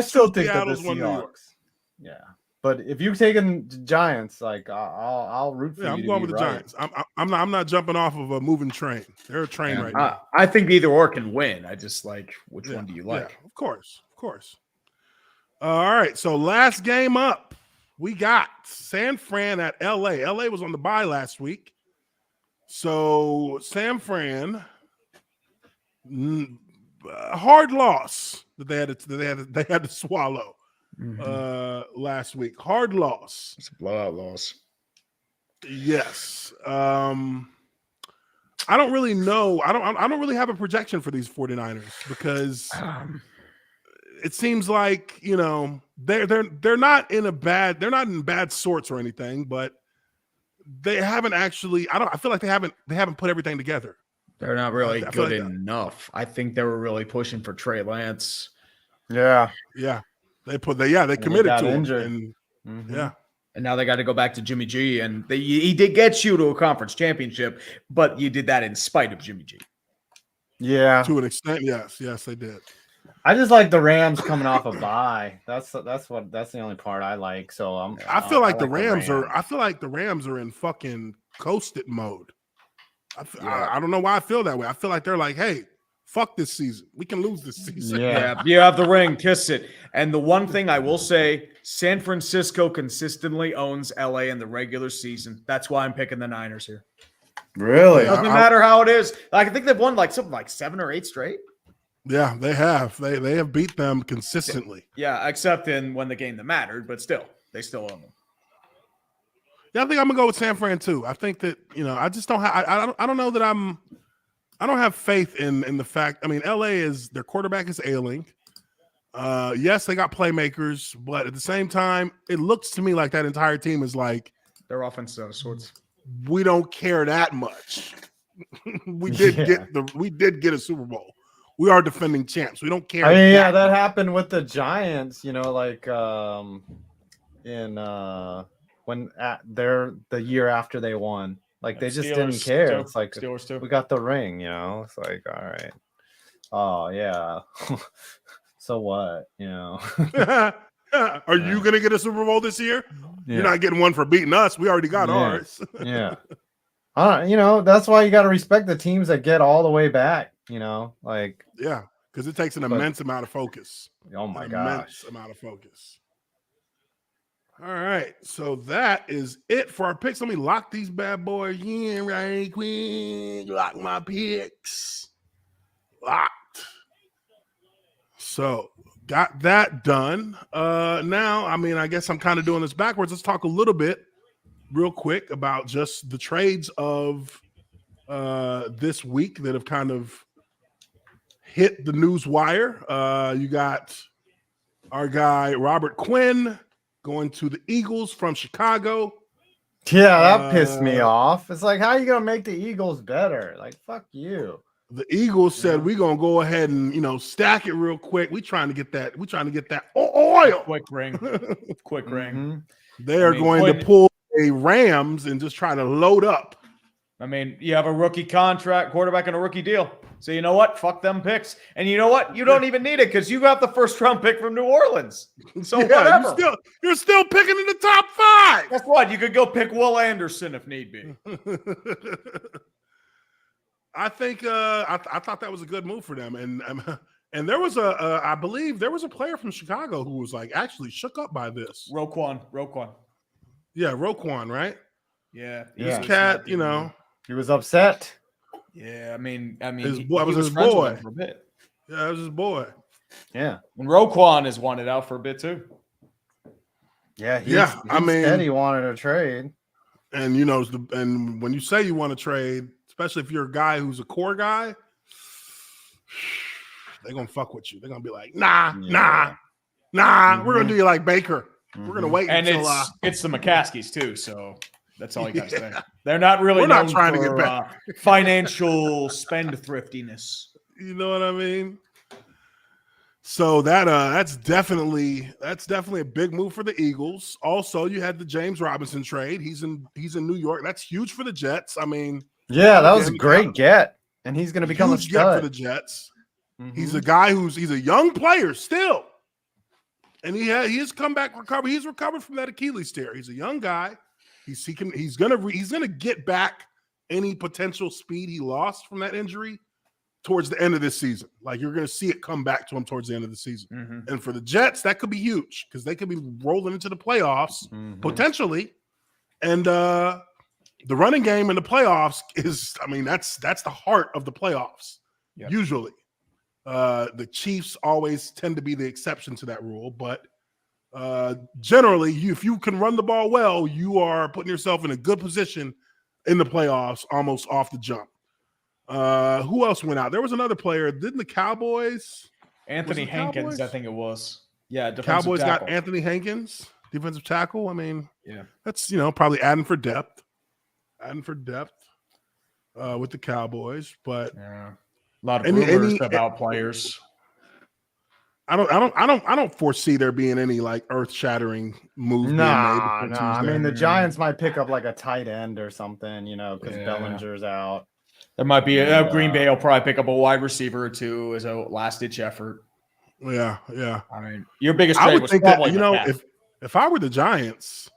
still think that the Seahawks. Yeah. But if you've taken Giants, like I'll root for you. I'm going with the Giants. I'm not jumping off of a moving train. They're a train right now. I think either or can win. I just like which one do you like? Yeah, of course. All right. So last game up, we got San Fran at LA. LA was on the bye last week. So San Fran, hard loss that they had to swallow last week. Hard loss. It's a blowout loss. Yes. I don't really know. I don't really have a projection for these 49ers because it seems like, you know, they're not in bad sorts or anything, but they haven't actually I feel like they haven't put everything together. They're not really good enough. I think they were really pushing for Trey Lance. Yeah. They committed to him. And, yeah. And now they got to go back to Jimmy G. And he did get you to a conference championship, but you did that in spite of Jimmy G. Yeah. To an extent, yes. Yes, they did. I just like the Rams coming off a bye. That's the only part I like. So I feel like the Rams are in fucking coasted mode. I don't know why I feel that way. I feel like they're like, hey, fuck this season. We can lose this season. Yeah, you have the ring, kiss it. And the one thing I will say, San Francisco consistently owns LA in the regular season. That's why I'm picking the Niners here. Really? Doesn't matter how it is. I think they've won something like 7 or 8 straight. Yeah, they have. They have beat them consistently. Yeah, except when the game that mattered, but still, they still own them. Yeah, I think I'm gonna go with San Fran too. I think that, you know, I just don't have. I don't know that I don't have faith in the fact. I mean, LA their quarterback is ailing. Yes, they got playmakers, but at the same time, it looks to me like that entire team is like their offense of sorts. We don't care that much. we did get a Super Bowl. We are defending champs. We don't care. I mean, that happened with the Giants. You know, like they're the year after they won. Like they just didn't care. Too. It's like Steelers too. We got the ring, you know. It's like, all right. Oh yeah. So what? You know. Are you gonna get a Super Bowl this year? Yeah. You're not getting one for beating us. We already got ours. Yeah. You know, that's why you got to respect the teams that get all the way back. You know, like because it takes an immense amount of focus. Oh my gosh, immense amount of focus. All right, so that is it for our picks. Let me lock these bad boys in right quick. Lock my picks. Locked. So got that done. Now, I mean, I guess I'm kind of doing this backwards. Let's talk a little bit, real quick, about just the trades of this week that have kind of hit the news wire. You got our guy Robert Quinn going to the Eagles from Chicago. Yeah, that pissed me off. It's like, how are you gonna make the Eagles better? Like, fuck you. The Eagles said we're gonna go ahead and, you know, stack it real quick. We're trying to get that oil. Quick ring. Quick ring. They are going to pull a Rams and just try to load up. I mean, you have a rookie quarterback and a rookie deal. So you know what? Fuck them picks. And you know what? You don't even need it because you got the first round pick from New Orleans. So whatever. You're still picking in the top 5. Guess what? You could go pick Will Anderson if need be. I think I thought that was a good move for them. And there was I believe there was a player from Chicago who was like actually shook up by this. Roquan. Yeah, Roquan, right? Yeah. This cat, you know. He was upset. Yeah, I mean, his he was his boy for a bit. Yeah, it was his boy. Yeah, and Roquan is wanted out for a bit too. Yeah, he said he wanted a trade. And you know, and when you say you want to trade, especially if you're a guy who's a core guy, they're gonna fuck with you. They're gonna be like, nah. We're gonna do you like Baker. We're gonna wait until it's the McCaskies too. So. That's all you got to say. They're not really. We're not trying to get back. Financial spendthriftiness. You know what I mean? So that's definitely a big move for the Eagles. Also, you had the James Robinson trade. He's in New York. That's huge for the Jets. I mean, yeah, that was a great get, and he's going to become a stud for the Jets. He's a guy he's a young player still, and he's come back recovered. He's recovered from that Achilles tear. He's a young guy. He's gonna get back any potential speed he lost from that injury. towards the end of this season. Like you're going to see it come back to him towards the end of the season. Mm-hmm. And for the Jets, that could be huge because they could be rolling into the playoffs potentially. And the running game in the playoffs is, I mean, that's the heart of the playoffs. Yep. Usually, the Chiefs always tend to be the exception to that rule, but generally, if you can run the ball well, you are putting yourself in a good position in the playoffs almost off the jump. Who else went out? There was another player. Didn't the Cowboys? Anthony Hankins, Cowboys? I think it was. Yeah, Cowboys tackle. Got Anthony Hankins, defensive tackle. I mean, yeah, that's probably adding for depth. With the Cowboys, but a lot of rumors about players. I don't foresee there being any like earth-shattering moves being made. I mean, the Giants might pick up like a tight end or something, because Bellinger's out. There might be Green Bay will probably pick up a wide receiver or two as a last-ditch effort. Yeah. I mean, your biggest trade was think probably that, if I were the Giants,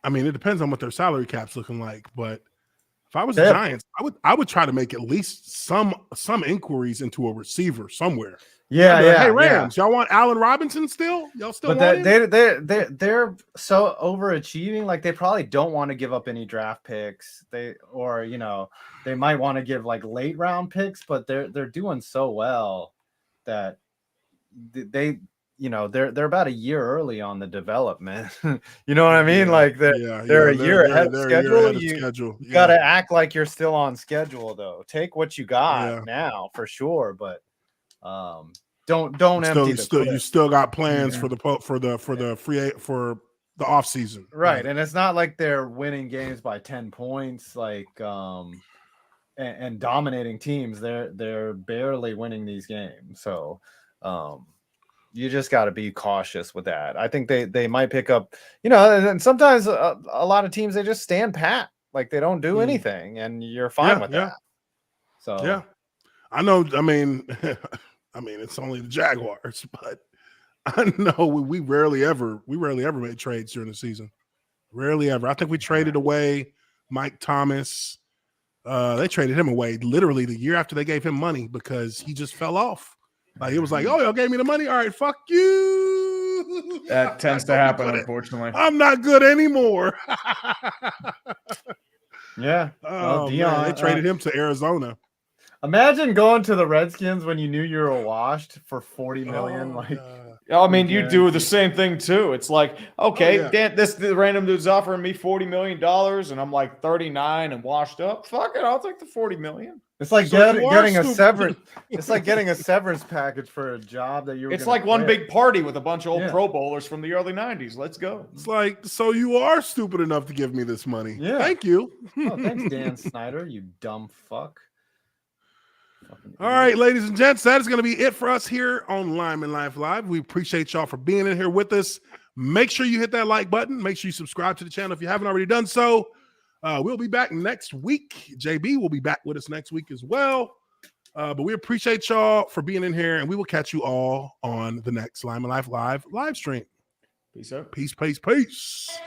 I mean, it depends on what their salary cap's looking like, but if I was the Giants, I would try to make at least some inquiries into a receiver somewhere. Yeah. Hey, Rams, y'all want Allen Robinson still? Y'all still want him? They're so overachieving. Like they probably don't want to give up any draft picks. They might want to give like late round picks, but they're doing so well that they're about a year early on the development. You know what I mean? Like they're a year ahead of schedule. You got to act like you're still on schedule, though. Take what you got now for sure, but don't empty the clip. You still got plans for the off season, right? And it's not like they're winning games by 10 points, like and dominating teams. They're barely winning these games, so you just got to be cautious with that. I think they might pick up, and sometimes a lot of teams, they just stand pat, like they don't do anything, and you're fine with that. So I know. I mean, it's only the Jaguars, but I know we rarely ever made trades during the season. Rarely ever. I think we traded away Mike Thomas. They traded him away literally the year after they gave him money because he just fell off. Like it was like, oh, y'all gave me the money. All right, fuck you. That tends to happen, unfortunately. I'm not good anymore. Yeah. Oh, Dion, they traded him to Arizona. Imagine going to the Redskins when you knew you were washed for $40 million. I mean, you do the same thing too. It's like, okay, the random dude's offering me $40 million, and I'm like 39 and washed up. Fuck it, I'll take the $40 million. It's like getting a severance. It's like getting a severance package for a job that It's like one big party with a bunch of old Pro Bowlers from the early '90s. Let's go. It's like, so you are stupid enough to give me this money? Yeah. Thank you. Oh, thanks, Dan Snyder. You dumb fuck. All right, ladies and gents, that is going to be it for us here on Lineman Life Live. We appreciate y'all for being in here with us. Make sure you hit that like button. Make sure you subscribe to the channel if you haven't already done so. We'll be back next week. JB will be back with us next week as well. But we appreciate y'all for being in here, and we will catch you all on the next Lineman Life Live stream. Peace out. Peace.